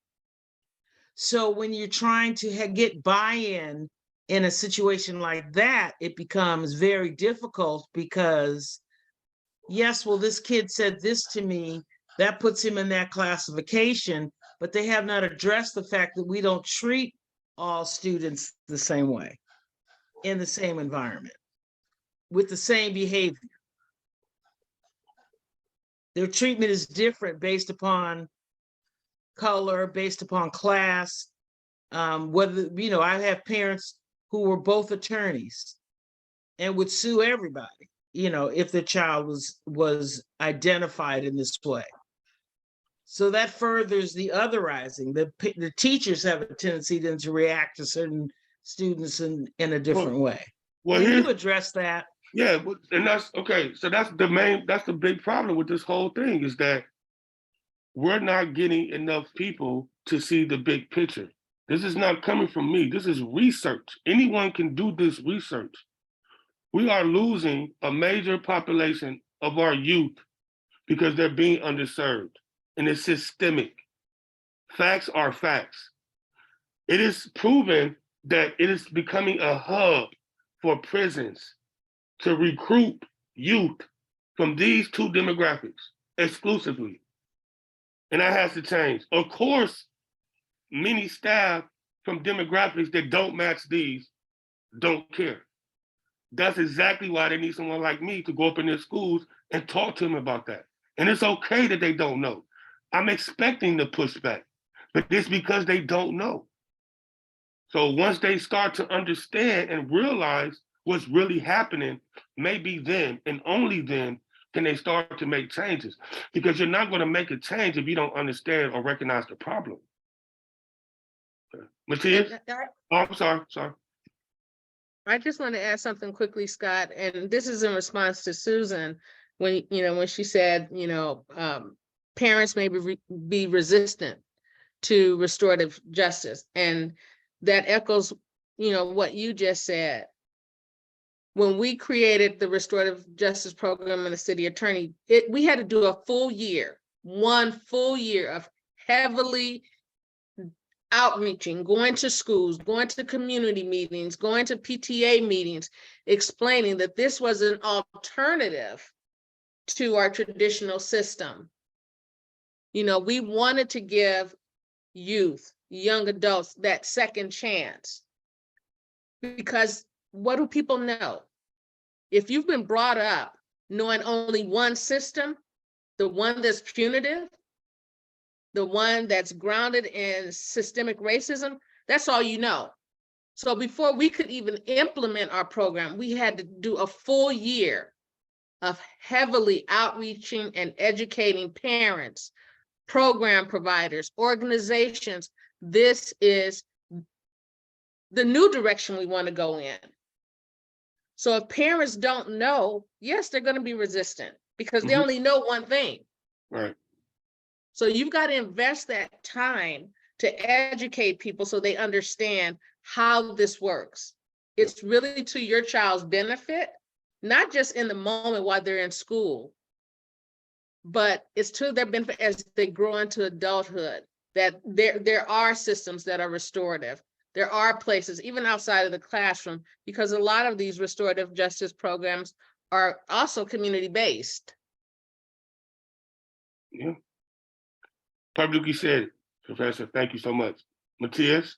So when you're trying to get buy-in in a situation like that, it becomes very difficult because, yes, well, this kid said this to me, that puts him in that classification, but they have not addressed the fact that we don't treat all students the same way, in the same environment, with the same behavior. Their treatment is different based upon color, based upon class. Whether, I have parents who were both attorneys and would sue everybody, if their child was identified in this way. So that furthers the otherizing. The teachers have a tendency then to react to certain students in a different way. Well, Can you address that? Yeah, and that's okay. So that's the big problem with this whole thing, is that we're not getting enough people to see the big picture. This is not coming from me. This is research. Anyone can do this research. We are losing a major population of our youth because they're being underserved, and it's systemic. Facts are facts. It is proven that it is becoming a hub for prisons to recruit youth from these two demographics exclusively. And that has to change. Of course, many staff from demographics that don't match these don't care. That's exactly why they need someone like me to go up in their schools and talk to them about that. And it's okay that they don't know. I'm expecting the pushback, but it's because they don't know. So once they start to understand and realize what's really happening, maybe then and only then can they start to make changes. Because you're not going to make a change if you don't understand or recognize the problem. Okay. Matthias? Oh, I'm sorry. I just want to add something quickly, Scott, and this is in response to Susan when she said, parents may be resistant to restorative justice, and that echoes, what you just said. When we created the restorative justice program in the city attorney, we had to do a full year, one full year of heavily outreaching, going to schools, going to community meetings, going to PTA meetings, explaining that this was an alternative to our traditional system. We wanted to give youth, young adults, that second chance. Because what do people know? If you've been brought up knowing only one system, the one that's punitive, the one that's grounded in systemic racism, that's all you know. So before we could even implement our program, we had to do a full year of heavily outreaching and educating parents, program providers, organizations. This is the new direction we want to go in. So if parents don't know, yes, they're going to be resistant because they only know one thing. Right. So you've got to invest that time to educate people so they understand how this works. It's really to your child's benefit, not just in the moment while they're in school, but it's to their benefit as they grow into adulthood, that there are systems that are restorative. There are places, even outside of the classroom, because a lot of these restorative justice programs are also community-based. Yeah. Publicly said, Professor. Thank you so much. Matthias?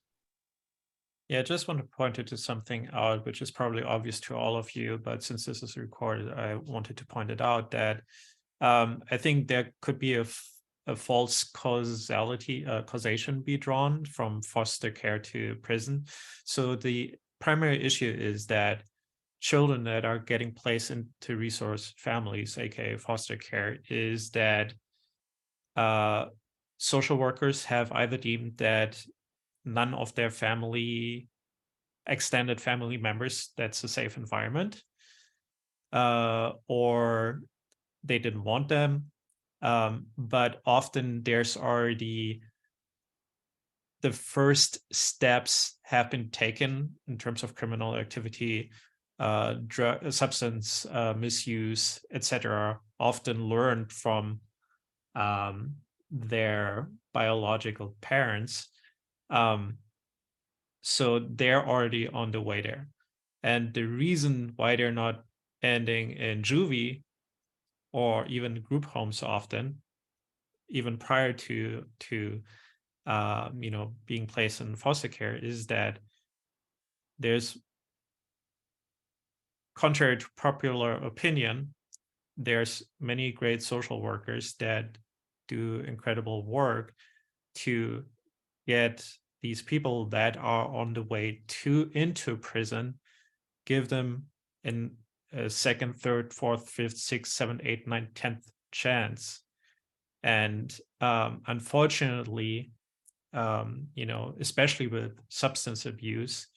Yeah, I just want to point to something out, which is probably obvious to all of you, but since this is recorded, I wanted to point it out that I think there could be a false causation be drawn from foster care to prison. So the primary issue is that children that are getting placed into resource families, aka foster care, is that social workers have either deemed that none of their extended family members, that's a safe environment, or they didn't want them. But often there's already the first steps have been taken in terms of criminal activity, substance misuse, etc., often learned from their biological parents. So they're already on the way there. And the reason why they're not ending in juvie or even group homes often, even prior to being placed in foster care, is that there's, contrary to popular opinion, there's many great social workers that do incredible work to get these people that are on the way into prison, give them a second, third, fourth, fifth, sixth, seventh, eighth, ninth, 10th chance. And unfortunately, especially with substance abuse,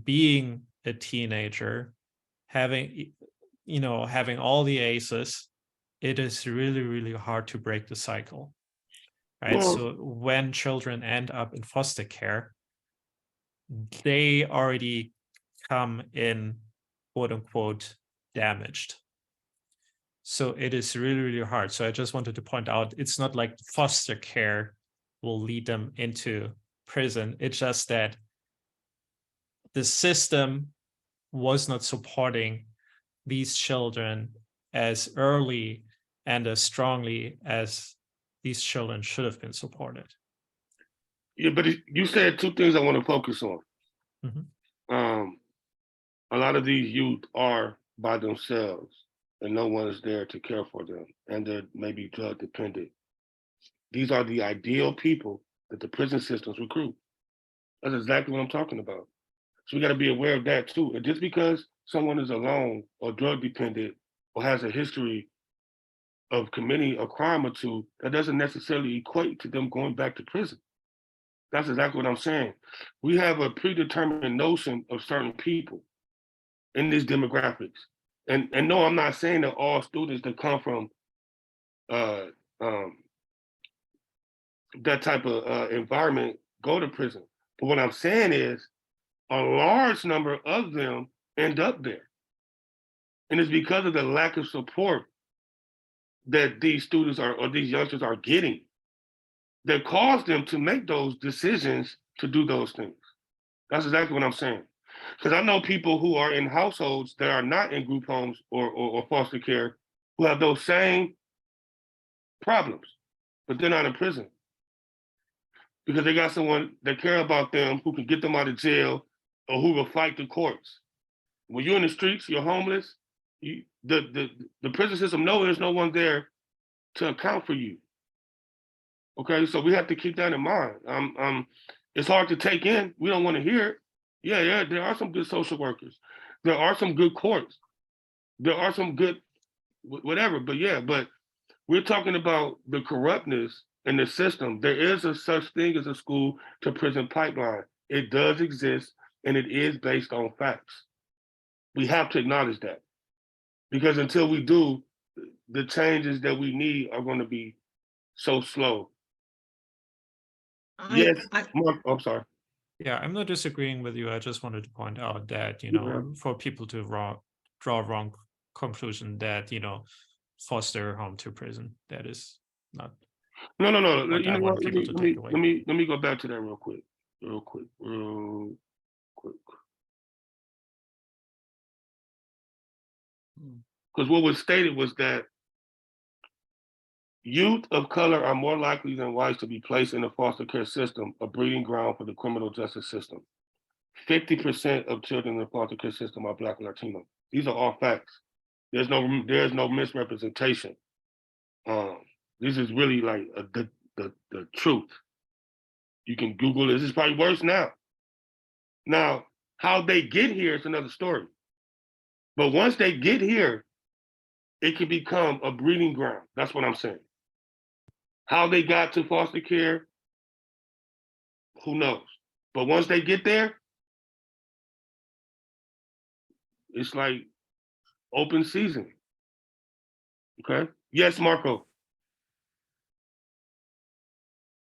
being a teenager, having all the aces, it is really, really hard to break the cycle. Right. Well, so when children end up in foster care, they already come in quote unquote damaged. So it is really, really hard. So I just wanted to point out, it's not like foster care will lead them into prison. It's just that the system was not supporting these children as early and as strongly as these children should have been supported. Yeah, but you said two things I want to focus on. Mhm. A lot of these youth are by themselves and no one is there to care for them, and they're maybe drug dependent. These are the ideal people that the prison systems recruit. That's exactly what I'm talking about. So we got to be aware of that too. And just because someone is alone or drug dependent or has a history of committing a crime or two, that doesn't necessarily equate to them going back to prison. That's exactly what I'm saying. We have a predetermined notion of certain people in these demographics. And no, I'm not saying that all students that come from that type of environment go to prison. But what I'm saying is a large number of them end up there. And it's because of the lack of support that these students are, or these youngsters are getting, that caused them to make those decisions to do those things. That's exactly what I'm saying. Because I know people who are in households that are not in group homes or foster care who have those same problems, but they're not in prison. Because they got someone that care about them who can get them out of jail or who will fight the courts. When you're in the streets, you're homeless, the prison system knows there's no one there to account for you. Okay, so we have to keep that in mind. It's hard to take in. We don't want to hear it. Yeah, there are some good social workers. There are some good courts. There are some good whatever, but we're talking about the corruptness in the system. There is a such thing as a school to prison pipeline. It does exist, and it is based on facts. We have to acknowledge that. Because until we do, the changes that we need are going to be so slow. Yes, Mark, I'm sorry. Yeah, I'm not disagreeing with you. I just wanted to point out that, Yeah. for people to draw a wrong conclusion that, foster home to prison, that is not. No. What You I know want what? people to take away. Let me go back to that real quick. Because what was stated was that youth of color are more likely than whites to be placed in the foster care system, a breeding ground for the criminal justice system. 50% of children in the foster care system are Black and Latino. These are all facts. There's no misrepresentation. This is really like the truth. You can Google this. It's probably worse now. Now, how they get here is another story. But once they get here, it can become a breeding ground. That's what I'm saying. How they got to foster care, who knows? But once they get there, it's like open season. Okay? Yes, Marco.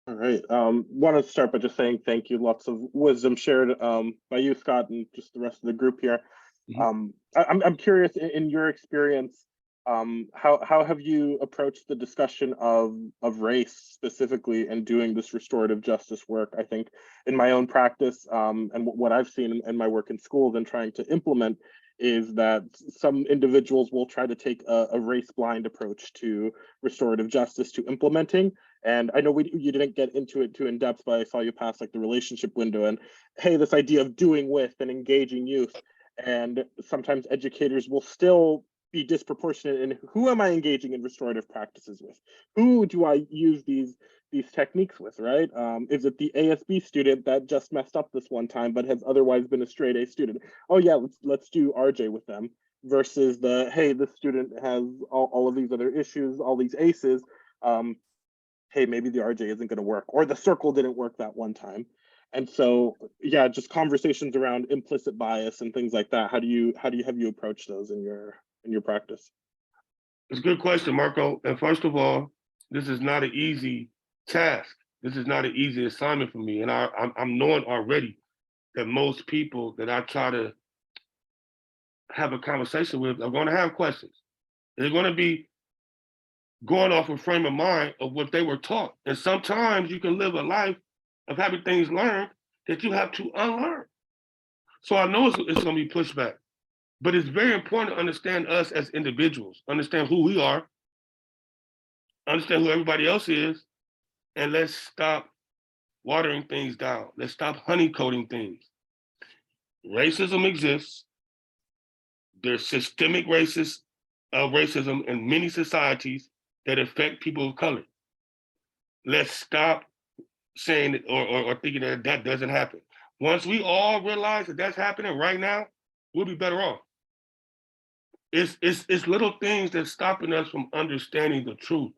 All right. Want to start by just saying thank you. Lots of wisdom shared by you, Scott, and just the rest of the group here. I'm curious, in your experience, how have you approached the discussion of race specifically and doing this restorative justice work? I think in my own practice, and what I've seen in my work in schools and trying to implement, is that some individuals will try to take a race blind approach to restorative justice, to implementing. And I know you didn't get into it too in depth, but I saw you pass like the relationship window and, hey, this idea of doing with and engaging youth. And sometimes educators will still be disproportionate in who am I engaging in restorative practices with? Who do I use these techniques with, right? Is it the ASB student that just messed up this one time but has otherwise been a straight A student? Oh yeah, let's do RJ with them, versus the, hey, this student has all of these other issues, all these ACEs. Hey, maybe the RJ isn't going to work, or the circle didn't work that one time. And so, yeah, just conversations around implicit bias and things like that. How do you approach those in your practice? It's a good question, Marco. And first of all, this is not an easy task. This is not an easy assignment for me. And I'm knowing already that most people that I try to have a conversation with are going to have questions. They're going to be going off a frame of mind of what they were taught. And sometimes you can live a life of having things learned that you have to unlearn. So I know it's going to be pushback, but it's very important to understand us as individuals, understand who we are, understand who everybody else is, and let's stop watering things down. Let's stop honeycoating things. Racism exists. There's systemic racism in many societies that affect people of color. Let's stop saying or thinking that that doesn't happen. Once we all realize that that's happening right now, we'll be better off. It's little things that's stopping us from understanding the truth.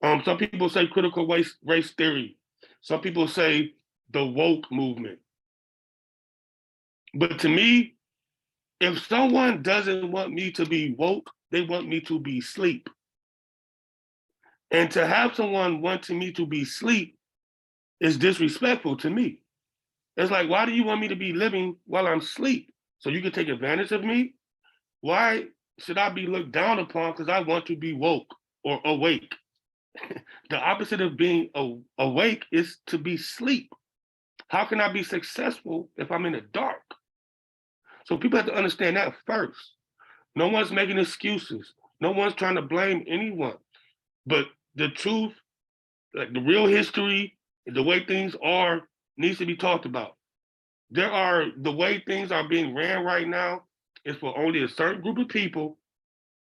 Some people say critical race theory. Some people say the woke movement. But to me, if someone doesn't want me to be woke, they want me to be sleep. And to have someone wanting me to be sleep is disrespectful to me. It's like, why do you want me to be living while I'm asleep? So you can take advantage of me? Why should I be looked down upon because I want to be woke or awake? The opposite of being awake is to be sleep. How can I be successful if I'm in the dark? So people have to understand that first. No one's making excuses. No one's trying to blame anyone. But the truth, like the real history, the way things are, needs to be talked about. The way things are being ran right now is for only a certain group of people,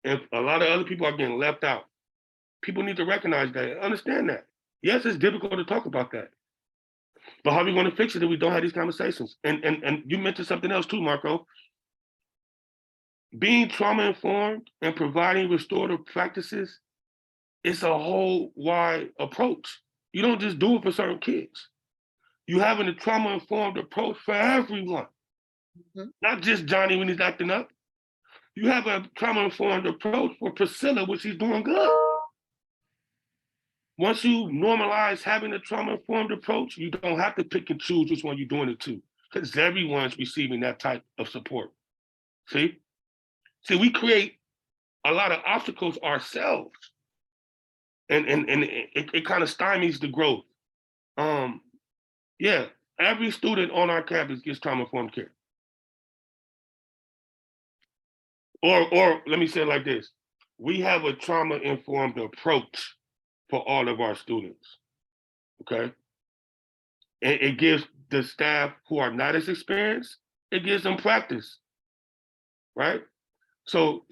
and a lot of other people are getting left out. People need to recognize that and understand that. Yes, it's difficult to talk about that. But how are we going to fix it if we don't have these conversations? And you mentioned something else too, Marco. Being trauma-informed and providing restorative practices, it's a whole wide approach. You don't just do it for certain kids. You having a trauma-informed approach for everyone, not just Johnny when he's acting up. You have a trauma-informed approach for Priscilla when she's doing good. Once you normalize having a trauma-informed approach, you don't have to pick and choose which one you're doing it to, because everyone's receiving that type of support. See, we create a lot of obstacles ourselves, and it kind of stymies the growth. Yeah, every student on our campus gets trauma-informed care. Or let me say it like this: we have a trauma-informed approach for all of our students. Okay, and it gives the staff who are not as experienced, it gives them practice, right? So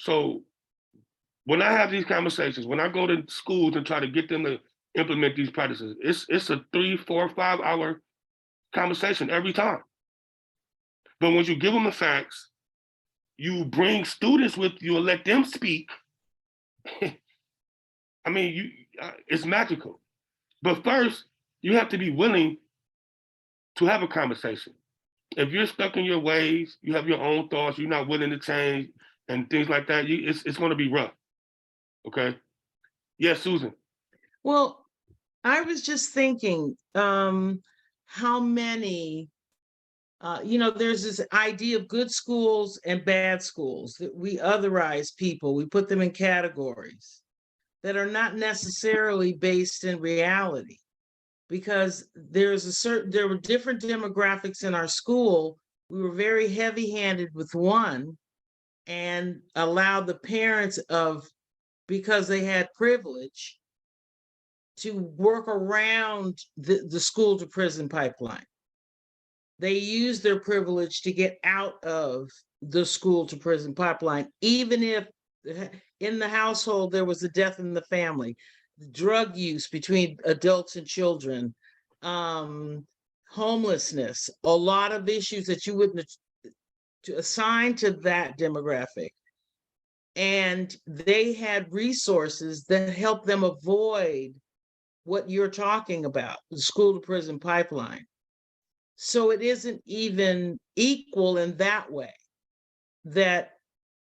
when I have these conversations, when I go to schools and try to get them to implement these practices, it's a 3, 4, 5 hour conversation every time. But when you give them the facts, you bring students with you and let them speak. I mean, it's magical. But first, you have to be willing to have a conversation. If you're stuck in your ways, you have your own thoughts, you're not willing to change and things like that, it's going to be rough. Okay? Yes, Susan. Well, I was just thinking, how many, there's this idea of good schools and bad schools, that we otherize people, we put them in categories that are not necessarily based in reality. Because there were different demographics in our school. We were very heavy-handed with one and allowed the parents because they had privilege, to work around the school to prison pipeline. They used their privilege to get out of the school to prison pipeline, even if in the household there was a death in the family, drug use between adults and children, homelessness, a lot of issues that you wouldn't assign to that demographic. And they had resources that helped them avoid what you're talking about, the school to prison pipeline. So it isn't even equal in that way, that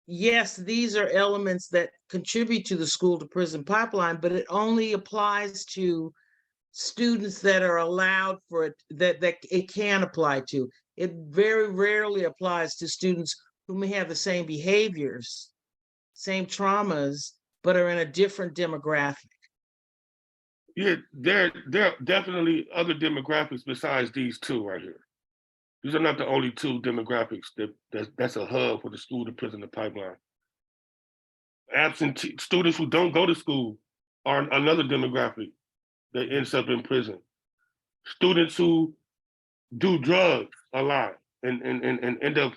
yes, these are elements that contribute to the school to prison pipeline, but it only applies to students that are allowed for it, that it can apply to. It very rarely applies to students who may have the same behaviors, same traumas, but are in a different demographic. Yeah, there are definitely other demographics besides these two right here. These are not the only two demographics that's a hub for the school to prison pipeline. Absentee students who don't go to school are another demographic that ends up in prison. Students who do drugs a lot and end up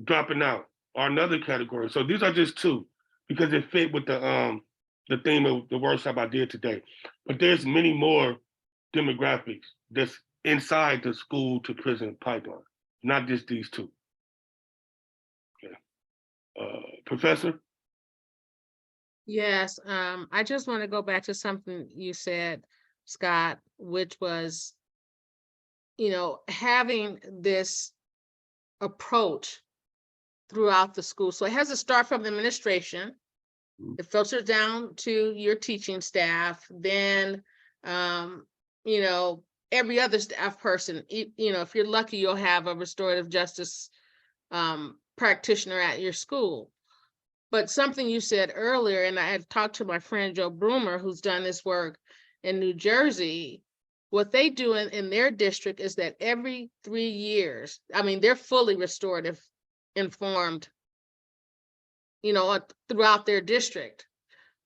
dropping out are another category. So these are just two because it fit with the theme of the workshop I did today. But there's many more demographics that's inside the school to prison pipeline, not just these two. Okay. Professor? Yes, I just want to go back to something you said, Scott, which was, having this approach throughout the school. So it has to start from the administration. It filters down to your teaching staff, then, every other staff person. If you're lucky, you'll have a restorative justice practitioner at your school. But something you said earlier, and I had talked to my friend Joe Broomer, who's done this work in New Jersey. What they do in their district is that every 3 years, they're fully restorative informed, throughout their district.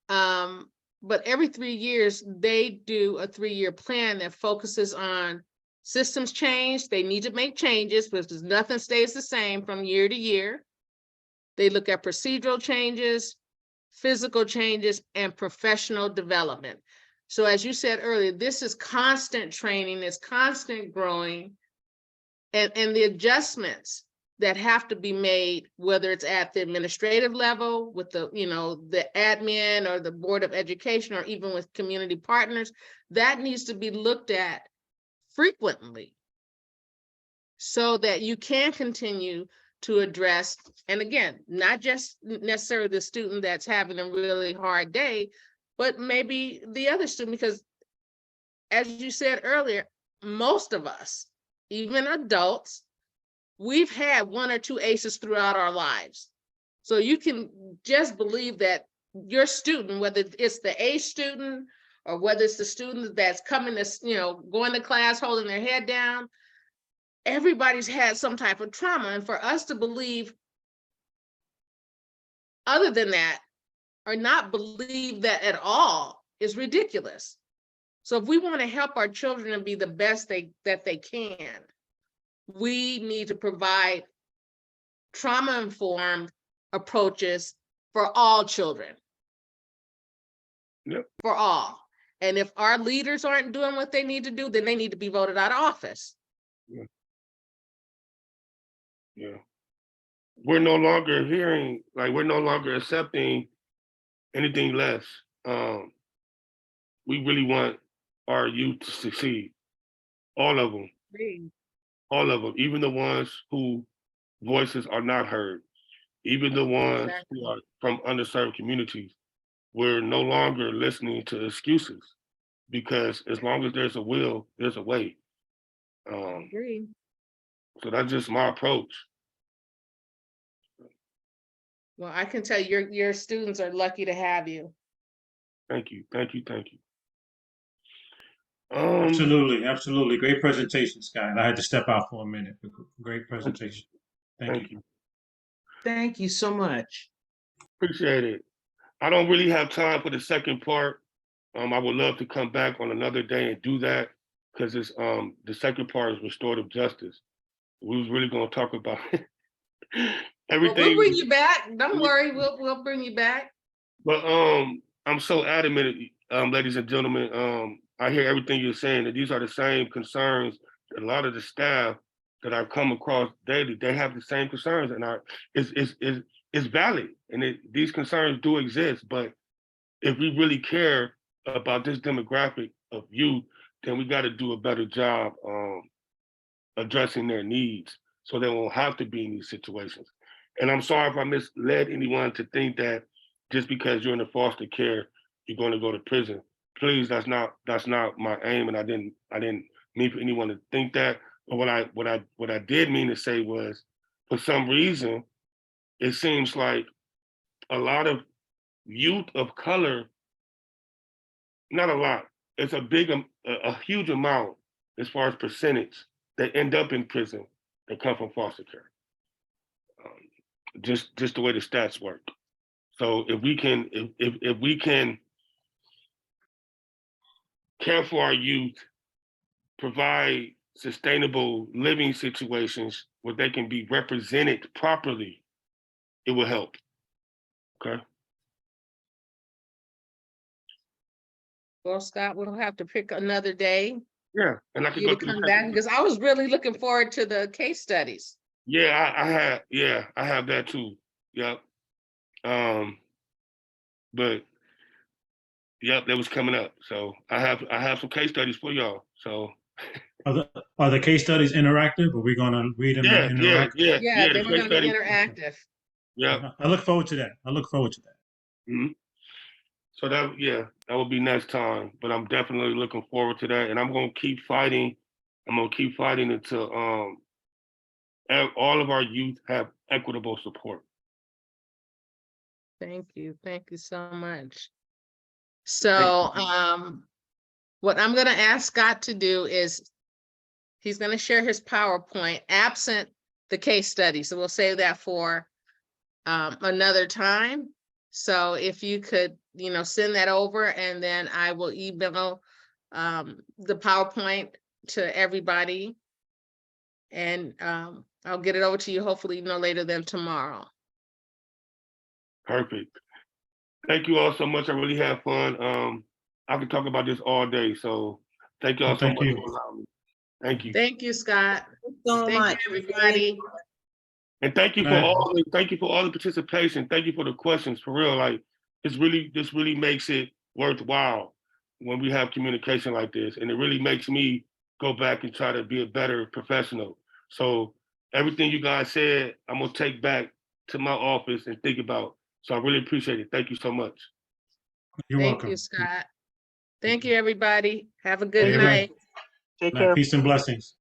But every 3 years, they do a 3-year plan that focuses on systems change. They need to make changes because nothing stays the same from year to year. They look at procedural changes, physical changes, and professional development. So as you said earlier, this is constant training, it's constant growing, and the adjustments that have to be made, whether it's at the administrative level with the admin or the Board of Education, or even with community partners, that needs to be looked at frequently so that you can continue to address, and again, not just necessarily the student that's having a really hard day, but maybe the other student, because as you said earlier, most of us, even adults, we've had 1 or 2 ACEs throughout our lives. So you can just believe that your student, whether it's the ACE student or whether it's the student that's coming to, going to class, holding their head down, everybody's had some type of trauma. And for us to believe other than that, or not believe that at all, is ridiculous. So if we want to help our children and be the best that they can, we need to provide trauma-informed approaches for all children. Yep. For all. And if our leaders aren't doing what they need to do, then they need to be voted out of office. Yeah. We're no longer we're no longer accepting anything less. We really want our youth to succeed. All of them. All of them, even the ones whose voices are not heard, even the ones who are from underserved communities. We're no longer listening to excuses, because as long as there's a will, there's a way. So that's just my approach. Well, I can tell you, your students are lucky to have you. Thank you. Absolutely. Great presentation, Scott. I had to step out for a minute. Great presentation. Thank you. Thank you so much. Appreciate it. I don't really have time for the second part. I would love to come back on another day and do that, because it's the second part is restorative justice. We was really going to talk about everything. Well, we'll bring you back. Don't worry, we'll bring you back. But I'm so adamant, ladies and gentlemen. I hear everything you're saying, that these are the same concerns that a lot of the staff that I've come across daily, they have the same concerns, and it's valid, and these concerns do exist. But if we really care about this demographic of youth, then we got to do a better job addressing their needs, so they won't have to be in these situations. And I'm sorry if I misled anyone to think that just because you're in the foster care, you're going to go to prison. Please, that's not my aim, and I didn't mean for anyone to think that. But what I did mean to say was, for some reason, it seems like a lot of youth of color, not a lot, it's a huge amount as far as percentage that end up in prison that come from foster care. Just the way the stats work. So if we can care for our youth, provide sustainable living situations where they can be represented properly, it will help. Okay. Well, Scott, we'll have to pick another day Yeah, and I for could you go to through come the back because I was really looking forward to the case studies. Yeah, I have that too. Yep. But yep, that was coming up. So I have some case studies for y'all. So Are the case studies interactive? Are we gonna read them and interact? Yeah, The they were case going to be study. interactive. Yeah. I look forward to that. I look forward to that. Mhm. So that will be next time. But I'm definitely looking forward to that, and I'm gonna keep fighting. I'm gonna keep fighting until all of our youth have equitable support. Thank you so much. So what I'm going to ask Scott to do is he's going to share his PowerPoint absent the case study. So we'll save that for another time. So if you could, send that over, and then I will email the PowerPoint to everybody, and I'll get it over to you hopefully no later than tomorrow. Perfect. Thank you all so much. I really had fun. I could talk about this all day. So thank you all so much for allowing me. Thank you. Thank you, Scott. So Thank much. you, everybody. And thank you for Right. all the participation. Thank you for the questions. For real, like this really makes it worthwhile when we have communication like this, and it really makes me go back and try to be a better professional. So everything you guys said, I'm gonna take back to my office and think about. So I really appreciate it. Thank you so much. You're Thank welcome. you, Scott. Thank you, everybody. Have a good Hey, night. Take All right, care. peace and blessings.